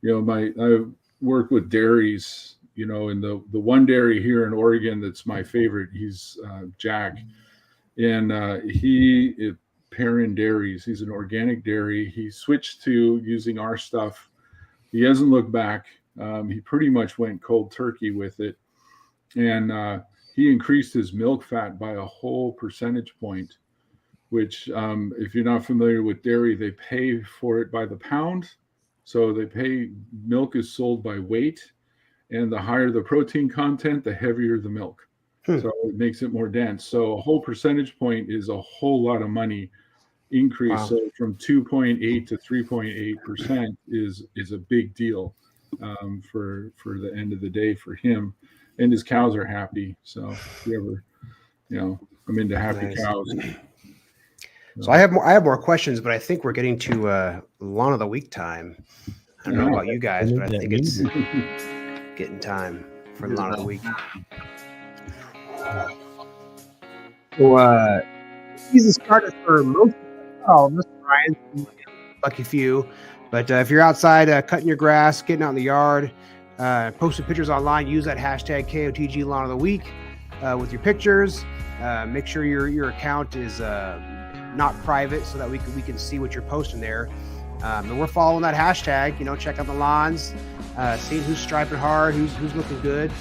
I work with dairies. And the one dairy here in Oregon that's my favorite. He's Jack, and he is Perrin Dairies. He's an organic dairy. He switched to using our stuff. He hasn't looked back. He pretty much went cold turkey with it, and he increased his milk fat by a whole percentage point, which if you're not familiar with dairy, they pay for it by the pound. So milk is sold by weight, and the higher the protein content, the heavier the milk. So it makes it more dense. So a whole percentage point is a whole lot of money increase. Wow. So from 2.8 to 3.8% is a big deal for the end of the day for him. And his cows are happy. So if you ever, I'm into happy cows. So I have more questions, but I think we're getting to Lawn of the Week time. I don't know about you guys, but I think it's getting time for Lawn of the Week. So he's a starter for most of us, Brian, lucky few. But if you're outside cutting your grass, getting out in the yard, posting pictures online, use that hashtag KOTG Lawn of the Week with your pictures. Make sure your account is not private so that we can see what you're posting there. And we're following that hashtag, check out the lawns, seeing who's striping hard, who's looking good.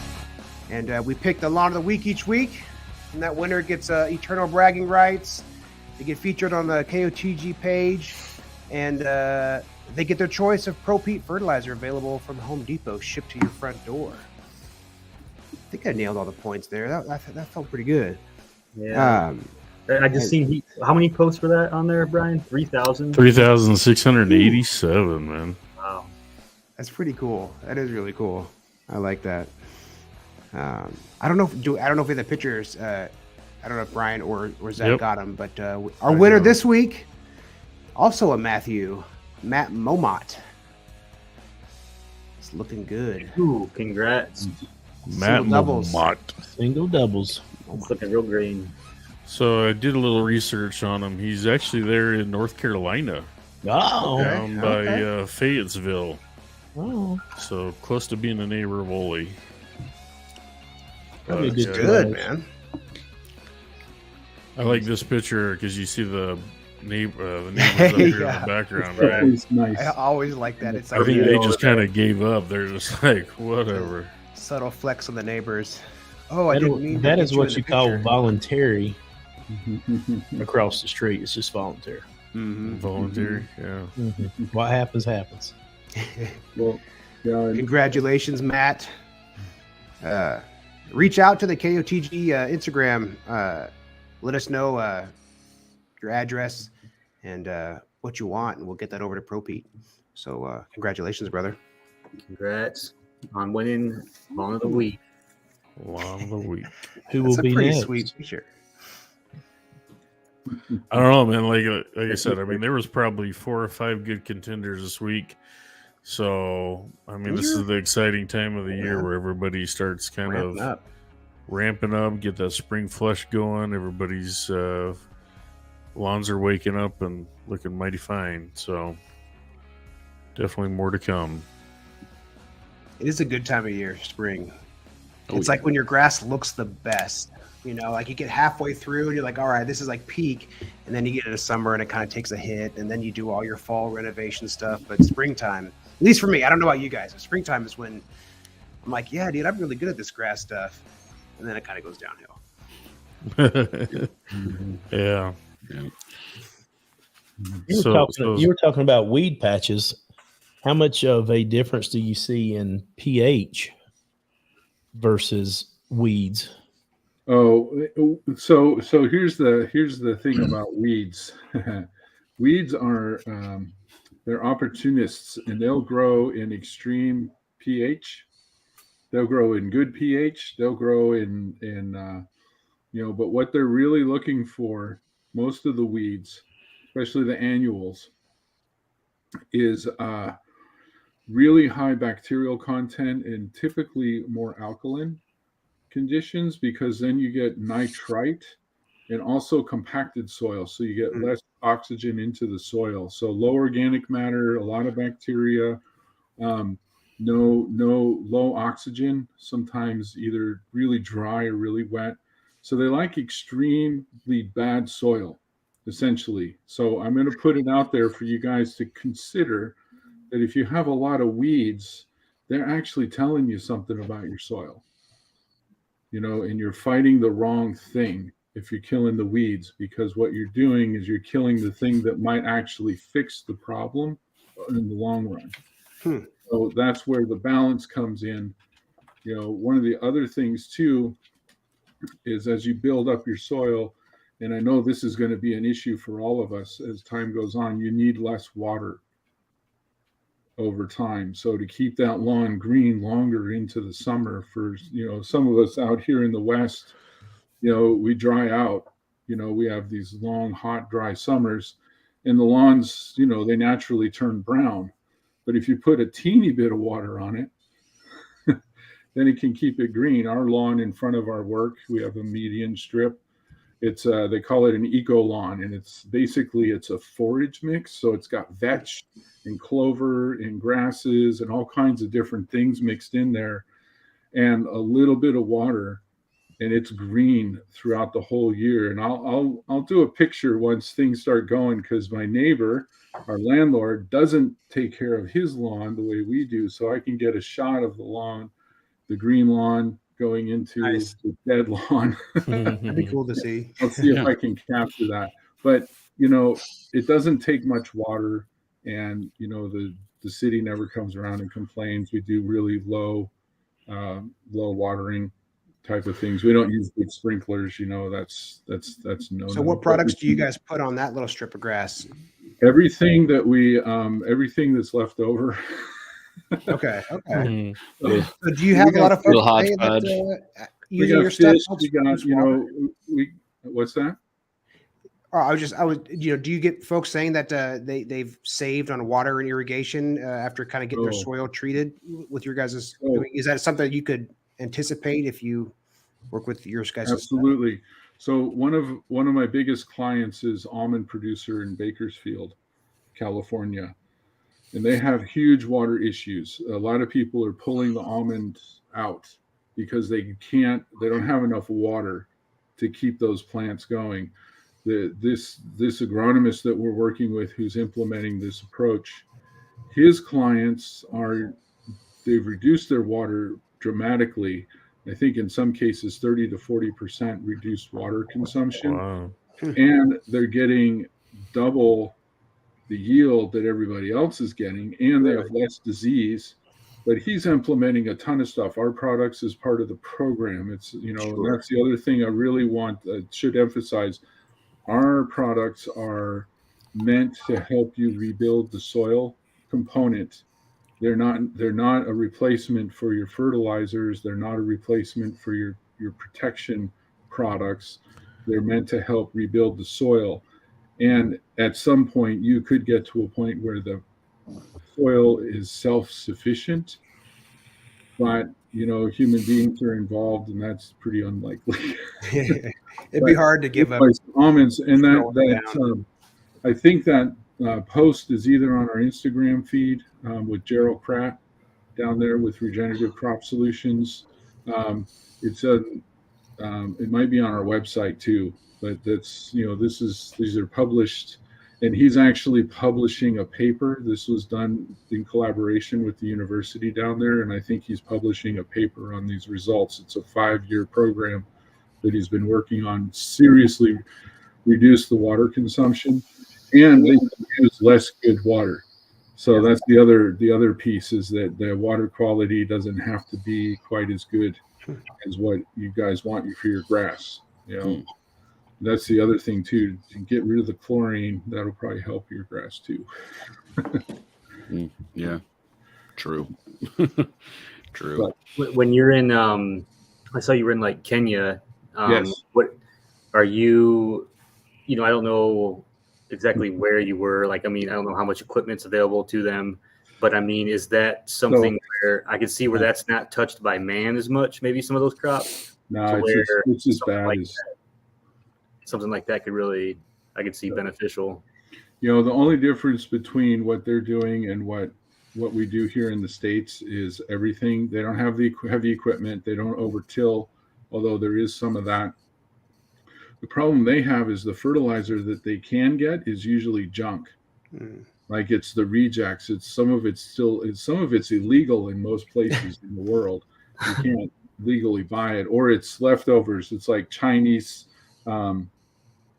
And we pick the Lawn of the Week each week. And that winner gets eternal bragging rights. They get featured on the KOTG page. And they get their choice of Pro Peat fertilizer available from Home Depot, shipped to your front door. I think I nailed all the points there. That felt pretty good. Yeah. I just seen how many posts for that on there, Brian? 3,000? 3,687, man. Wow. That's pretty cool. That is really cool. I like that. I don't know if we have the pictures. I don't know if Brian or Zach got them, but our winner this week, also a Matt Momot. It's looking good. Ooh, congrats. Matt Momot. Single doubles. It's looking real green. So I did a little research on him. He's actually there in North Carolina. Oh. Down by Fayetteville. Oh. So close to being a neighbor of Olee. It's good, man. I like this picture because you see the neighbors up here in the background, right? It's nice. I always like that. It's I like think they just kind of gave up. They're just like, whatever. Subtle flex on the neighbors. Oh, I didn't mean that is what you call picture. voluntary. Across the street, it's just voluntary. Mm-hmm. Voluntary, yeah. Mm-hmm. What happens. Well, yeah. Congratulations, Matt. reach out to the KOTG Instagram. Let us know your address and what you want, and we'll get that over to Pro Pete. So congratulations, brother. Congrats on winning Lawn of the Week. Lawn of the Week. Who That's will a be pretty next? sweet feature. I don't know, man. Like I said, I mean, there was probably 4 or 5 good contenders this week. So, I mean, this is the exciting time of the year where everybody starts kind of ramping up, get that spring flush going. Everybody's lawns are waking up and looking mighty fine. So, definitely more to come. It is a good time of year, spring. It's like when your grass looks the best. You know, like you get halfway through and you're like, all right, this is like peak. And then you get into summer and it kind of takes a hit. And then you do all your fall renovation stuff. But springtime, at least for me, I don't know about you guys, but springtime is when I'm like, yeah, dude, I'm really good at this grass stuff. And then it kind of goes downhill. Yeah. You were talking about weed patches. How much of a difference do you see in pH versus weeds? Oh, so here's the thing about weeds. Weeds are they're opportunists, and they'll grow in extreme pH. They'll grow in good pH. They'll grow in but what they're really looking for, most of the weeds, especially the annuals, is really high bacterial content and typically more alkaline conditions, because then you get nitrite and also compacted soil, so you get less oxygen into the soil. So low organic matter, a lot of bacteria, no low oxygen, sometimes either really dry or really wet. So they like extremely bad soil, essentially. So I'm going to put it out there for you guys to consider that if you have a lot of weeds, they're actually telling you something about your soil. And you're fighting the wrong thing if you're killing the weeds, because what you're doing is you're killing the thing that might actually fix the problem in the long run. So that's where the balance comes in. One of the other things too is, as you build up your soil, and I know this is going to be an issue for all of us as time goes on, you need less water over time. So to keep that lawn green longer into the summer, for some of us out here in the West, we dry out. We have these long, hot, dry summers, and the lawns, they naturally turn brown. But if you put a teeny bit of water on it, then it can keep it green. Our lawn in front of our work, we have a median strip. It's they call it an eco lawn, and it's a forage mix. So it's got vetch and clover and grasses and all kinds of different things mixed in there, and a little bit of water, and it's green throughout the whole year. And I'll do a picture once things start going, because my neighbor, our landlord, doesn't take care of his lawn the way we do. So I can get a shot of the lawn, the green lawn going into the dead lawn. That'd be cool to see. I'll see if I can capture that. But it doesn't take much water, and the city never comes around and complains. We do really low watering type of things. We don't use big sprinklers. That's no. So what products do you guys put on that little strip of grass? Everything that everything that's left over. Okay. So do you have a lot of folks saying that using your stuff? What's that? Do you get folks saying that they've saved on water and irrigation after kind of getting their soil treated with your guys'? Is that something you could anticipate if you work with your guys'? Absolutely. So one of my biggest clients is almond producer in Bakersfield, California. And they have huge water issues. A lot of people are pulling the almonds out because they don't have enough water to keep those plants going. This agronomist that we're working with, who's implementing this approach, his clients they've reduced their water dramatically. I think in some cases 30 to 40% reduced water consumption. Wow. And they're getting double the yield that everybody else is getting, and they have less disease, but he's implementing a ton of stuff. Our products is part of the program. It's, and that's the other thing I really should emphasize. Our products are meant to help you rebuild the soil component. They're not a replacement for your fertilizers. They're not a replacement for your protection products. They're meant to help rebuild the soil. And at some point, you could get to a point where the soil is self-sufficient, but human beings are involved, and that's pretty unlikely. It'd be hard to give up comments, and I think that post is either on our Instagram feed with Gerald Pratt down there with Regenerative Crop Solutions. It might be on our website too, but that's these are published, and he's actually publishing a paper. This was done in collaboration with the university down there, and I think he's publishing a paper on these results. It's a 5-year program that he's been working on. Seriously reduce the water consumption, and they use less good water. So that's the other piece, is that the water quality doesn't have to be quite as good as what you guys want for your grass. That's the other thing too. To get rid of the chlorine, that'll probably help your grass too. Yeah, true. True. But when you're in, I saw you were in like Kenya. Yes. What are you? I don't know exactly where you were. Like, I don't know how much equipment's available to them, but is that something where I can see where that's not touched by man as much? Maybe some of those crops. No, it's as bad as something like that could really, I could see beneficial. The only difference between what they're doing and what we do here in the States is everything. They don't have the heavy equipment. They don't overtill, although there is some of that. The problem they have is the fertilizer that they can get is usually junk. Like, it's the rejects. Some of it's illegal in most places in the world. You can't legally buy it, or it's leftovers. It's like Chinese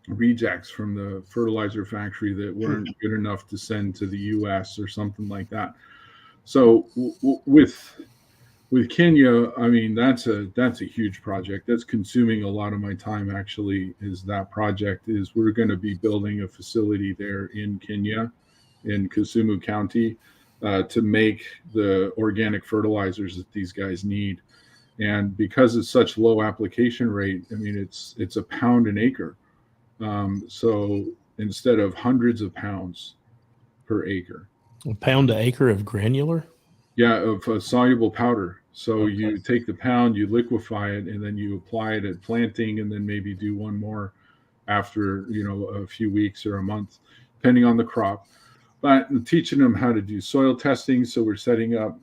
rejects from the fertilizer factory that weren't good enough to send to the U.S. or something like that. So with Kenya, that's a huge project. That's consuming a lot of my time. Actually, we're going to be building a facility there in Kenya, in Kisumu County, to make the organic fertilizers that these guys need. And because it's such low application rate, it's a pound an acre. So instead of hundreds of pounds per acre. A pound an acre of granular? Yeah, of soluble powder. So you take the pound, you liquefy it, and then you apply it at planting, and then maybe do one more after, a few weeks or a month, depending on the crop. But teaching them how to do soil testing. So we're setting up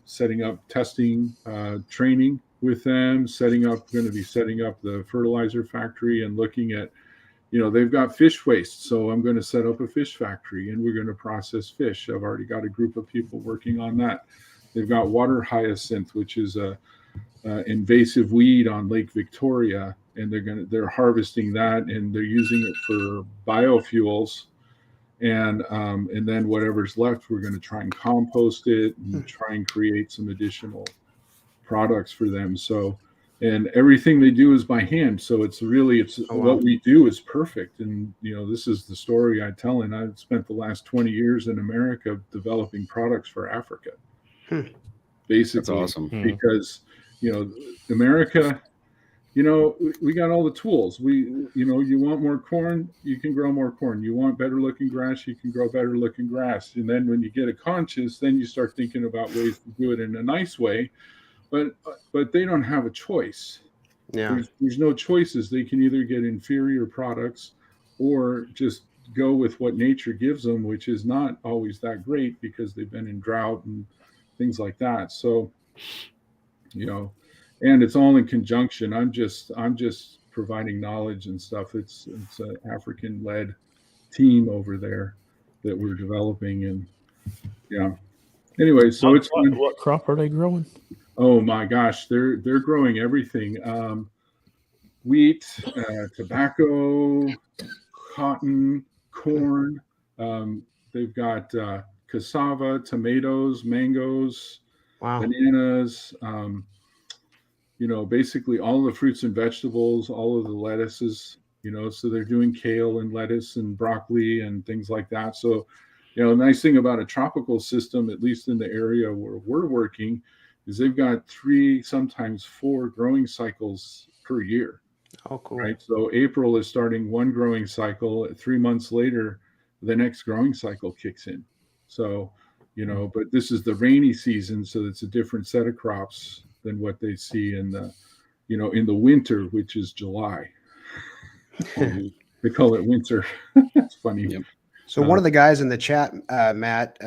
testing training with them, going to be setting up the fertilizer factory and looking at, they've got fish waste. So I'm going to set up a fish factory, and we're going to process fish. I've already got a group of people working on that. They've got water hyacinth, which is a invasive weed on Lake Victoria, and they're harvesting that, and they're using it for biofuels. And then whatever's left, we're going to try and compost it and try and create some additional products for them. So, and everything they do is by hand. So what we do is perfect. And, this is the story I tell. And I've spent the last 20 years in America developing products for Africa. Basically, that's awesome. Because, America, we got all the tools. You want more corn, you can grow more corn. You want better looking grass, you can grow better looking grass. And then when you get a conscious, then you start thinking about ways to do it in a nice way. But they don't have a choice. Yeah. There's no choices. They can either get inferior products or just go with what nature gives them, which is not always that great because they've been in drought and things like that. So, and it's all in conjunction. I'm just providing knowledge and stuff. It's an African-led team over there that we're developing, and Anyway, so what crop are they growing? Oh my gosh, they're growing everything: wheat, tobacco, cotton, corn. They've got cassava, tomatoes, mangoes, Wow. bananas, basically all the fruits and vegetables, all of the lettuces, so they're doing kale and lettuce and broccoli and things like that. So, the nice thing about a tropical system, at least in the area where we're working, is they've got 3, sometimes 4 growing cycles per year. Oh, cool. Right. So April is starting one growing cycle. 3 months later, the next growing cycle kicks in. So, but this is the rainy season, so it's a different set of crops than what they see in the, in the winter, which is July. They call it winter. It's funny. Yep. So one of the guys in the chat, Matt,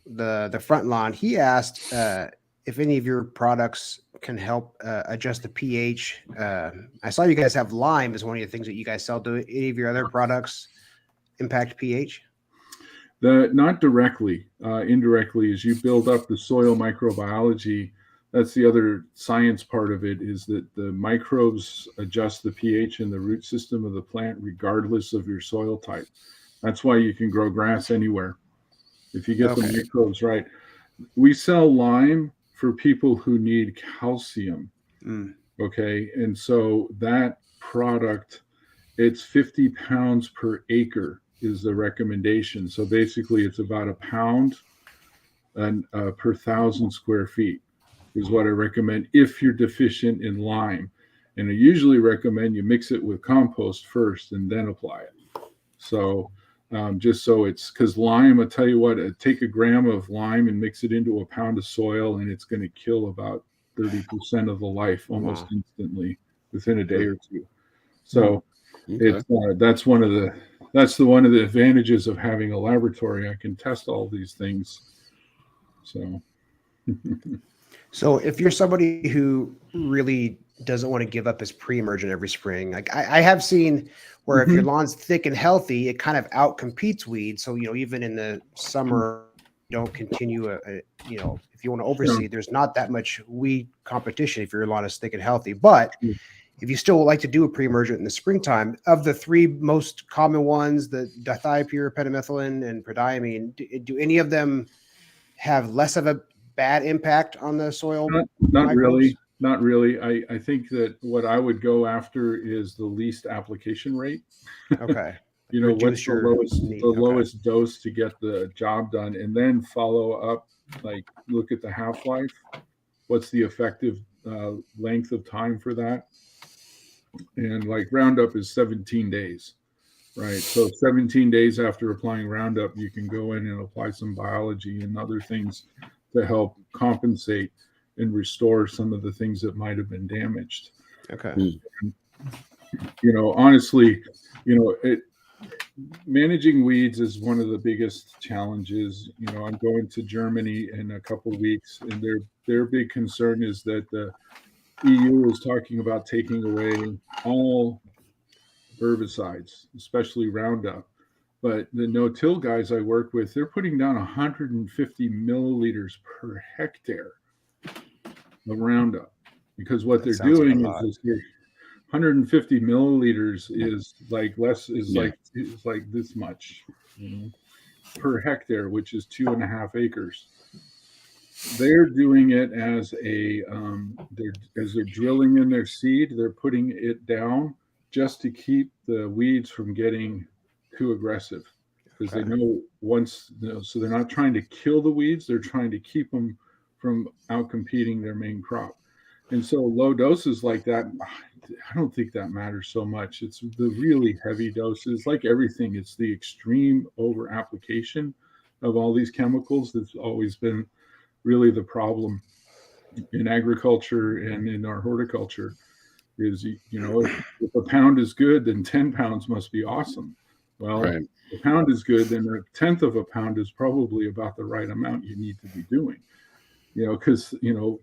the front lawn, he asked if any of your products can help adjust the pH. I saw you guys have lime as one of the things that you guys sell. Do any of your other products impact pH? Not directly. Indirectly, as you build up the soil microbiology, that's the other science part of it, is that the microbes adjust the pH in the root system of the plant regardless of your soil type. That's why you can grow grass anywhere if you get the microbes right. We sell lime for people who need calcium. Okay. And so that product, it's 50 pounds per acre is the recommendation. So basically it's about a pound per 1,000 square feet is what I recommend if you're deficient in lime. And I usually recommend you mix it with compost first and then apply it. So just so it's, because lime, I'll tell you what, take a gram of lime and mix it into a pound of soil, and it's going to kill about 30% of the life almost instantly within a day or two. So it's that's one of the advantages of having a laboratory. I can test all these things. So if you're somebody who really doesn't want to give up his pre-emergent every spring, like I have seen where if your lawn's thick and healthy, it kind of outcompetes weeds. So, even in the summer, don't continue, if you want to overseed, there's not that much weed competition if your lawn is thick and healthy. But if you still like to do a pre-emergent in the springtime, of the 3 most common ones, the dithiopyr, pendimethalin, and prodiamine, do any of them have less of a bad impact on the soil? Not really. Not really. I think that what I would go after is the least application rate. Okay. What's the lowest dose to get the job done, and then follow up, like look at the half-life. What's the effective length of time for that? And like Roundup is 17 days, right? So 17 days after applying Roundup, you can go in and apply some biology and other things to help compensate and restore some of the things that might have been damaged. Okay. Honestly, managing weeds is one of the biggest challenges. I'm going to Germany in a couple of weeks, and their big concern is that the EU is talking about taking away all herbicides, especially Roundup. But the no-till guys I work with, they're putting down 150 milliliters per hectare of Roundup, because what they're doing is 150 milliliters is like like this much per hectare, which is 2.5 acres. They're doing it as they're drilling in their seed, they're putting it down just to keep the weeds from getting too aggressive, because they know so they're not trying to kill the weeds, they're trying to keep them from outcompeting their main crop. And so low doses like that, I don't think that matters so much. It's the really heavy doses, like everything. It's the extreme over application of all these chemicals that's always been really the problem in agriculture and in our horticulture. Is, if a pound is good, then 10 pounds must be awesome. Well, if a pound is good, then 1/10 of a pound is probably about the right amount you need to be doing. Because,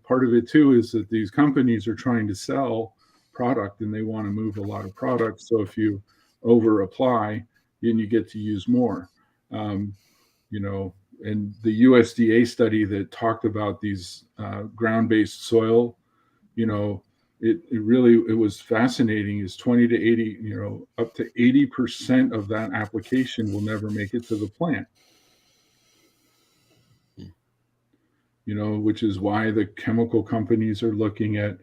part of it too is that these companies are trying to sell product and they want to move a lot of product. So if you over apply, then you get to use more. And the USDA study that talked about these ground-based soil, it was fascinating. Is 20 to 80, up to 80% of that application will never make it to the plant. which is why the chemical companies are looking at,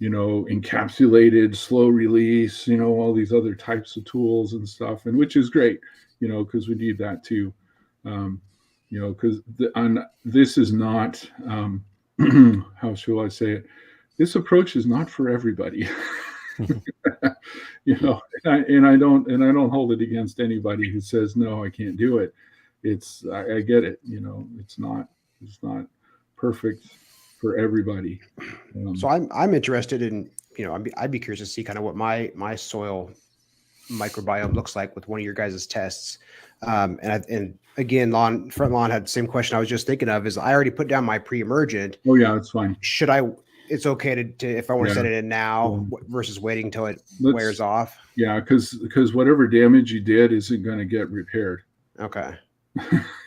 encapsulated, slow release, all these other types of tools and stuff, and which is great, because we need that too. Because this is not, how shall I say it? This approach is not for everybody. And I don't hold it against anybody who says, no, I can't do it. I get it. It's not perfect for everybody. So I'm interested in, I'd be curious to see kind of what my soil microbiome looks like with one of your guys' tests. And again, front lawn had the same question I was just thinking of, is I already put down my pre-emergent. Oh yeah, that's fine. It's okay to if I want to set it in now versus waiting until it wears off. Yeah. Cause whatever damage you did isn't going to get repaired. Okay.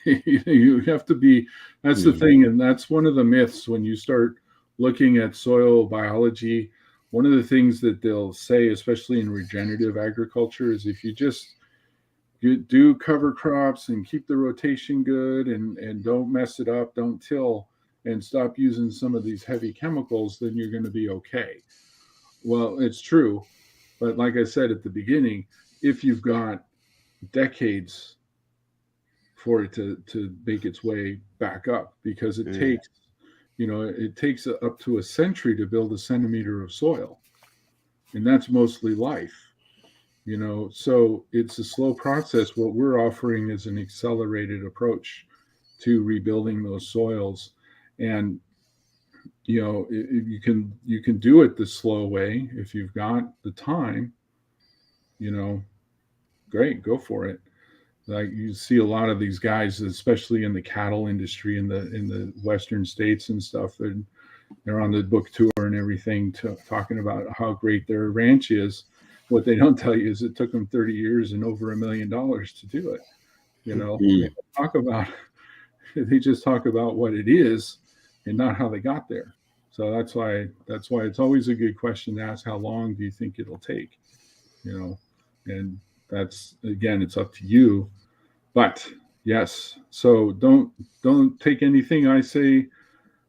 You have to be, that's the thing. And that's one of the myths when you start looking at soil biology. One of the things that they'll say, especially in regenerative agriculture, is if you do cover crops and keep the rotation good and don't mess it up, don't till, and stop using some of these heavy chemicals, then you're going to be okay. Well, it's true. But like I said at the beginning, if you've got decades for it to make its way back up, because it takes up to a century to build a centimeter of soil. And that's mostly life. So it's a slow process. What we're offering is an accelerated approach to rebuilding those soils. And, you can do it the slow way. If you've got the time, great, go for it. Like you see a lot of these guys, especially in the cattle industry in the Western states and stuff, and they're on the book tour and everything talking about how great their ranch is. What they don't tell you is it took them 30 years and over $1 million to do it. They just talk about what it is and not how they got there. So that's why it's always a good question to ask, how long do you think it'll take? And that's, again, it's up to you. But yes, so don't take anything I say,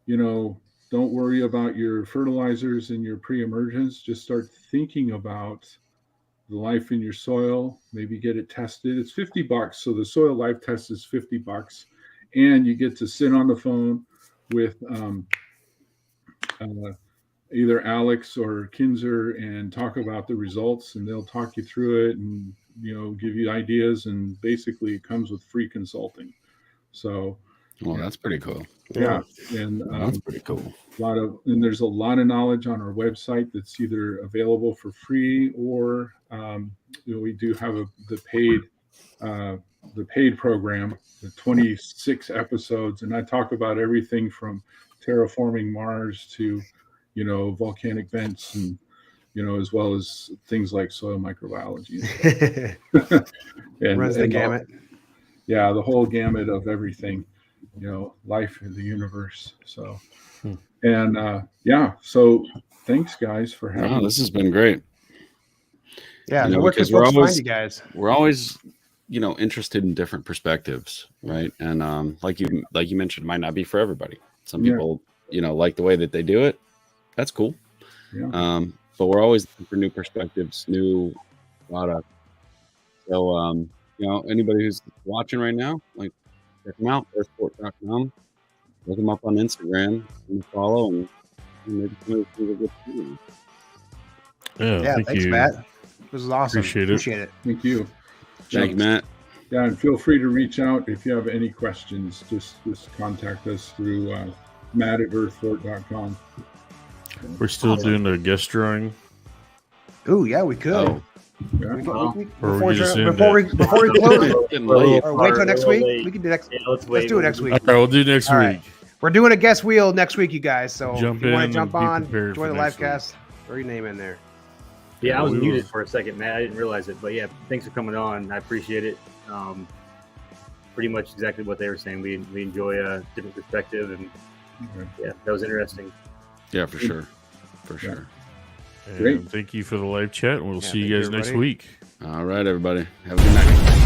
don't worry about your fertilizers and your pre-emergence. Just start thinking about the life in your soil. Maybe get it tested. It's $50. So the soil life test is $50, and you get to sit on the phone with either Alex or Kinzer and talk about the results, and they'll talk you through it and give you ideas, and basically it comes with free consulting. So that's pretty cool. Yeah. And that's pretty cool. And there's a lot of knowledge on our website that's either available for free or we do have the paid program, the 26 episodes, and I talk about everything from terraforming Mars to volcanic vents, and as well as things like soil microbiology and runs the gamut. The whole gamut of everything, life in the universe. So so thanks guys for having this has been great. Where can folks find you guys? We're always interested in different perspectives, right? And like you mentioned, it might not be for everybody. Some people like the way that they do it. That's cool. But we're always looking for new perspectives, new products. So anybody who's watching right now, like, check them out, earthfort.com. Look them up on Instagram and follow, and maybe somebody can get good. Thanks, Matt. This is awesome. Appreciate it. Thank you. Thank you, Matt. Yeah, and feel free to reach out if you have any questions. Just contact us through matt@earthfort.com. We're still doing a guest drawing. Oh yeah, we could. Oh. Yeah. Before we close, or wait till next week. We can do next. Let's do it next week. All right, we'll do next All week. Right. We're doing a guest wheel next week, you guys. So if you want to jump on, enjoy the live cast, throw your name in there. Yeah, I was muted for a second, Matt. I didn't realize it, but yeah, thanks for coming on. I appreciate it. Pretty much exactly what they were saying. We enjoy a different perspective, and that was interesting. Yeah, for sure. Great. Thank you for the live chat, and we'll see you guys next week. All right, everybody. Have a good night.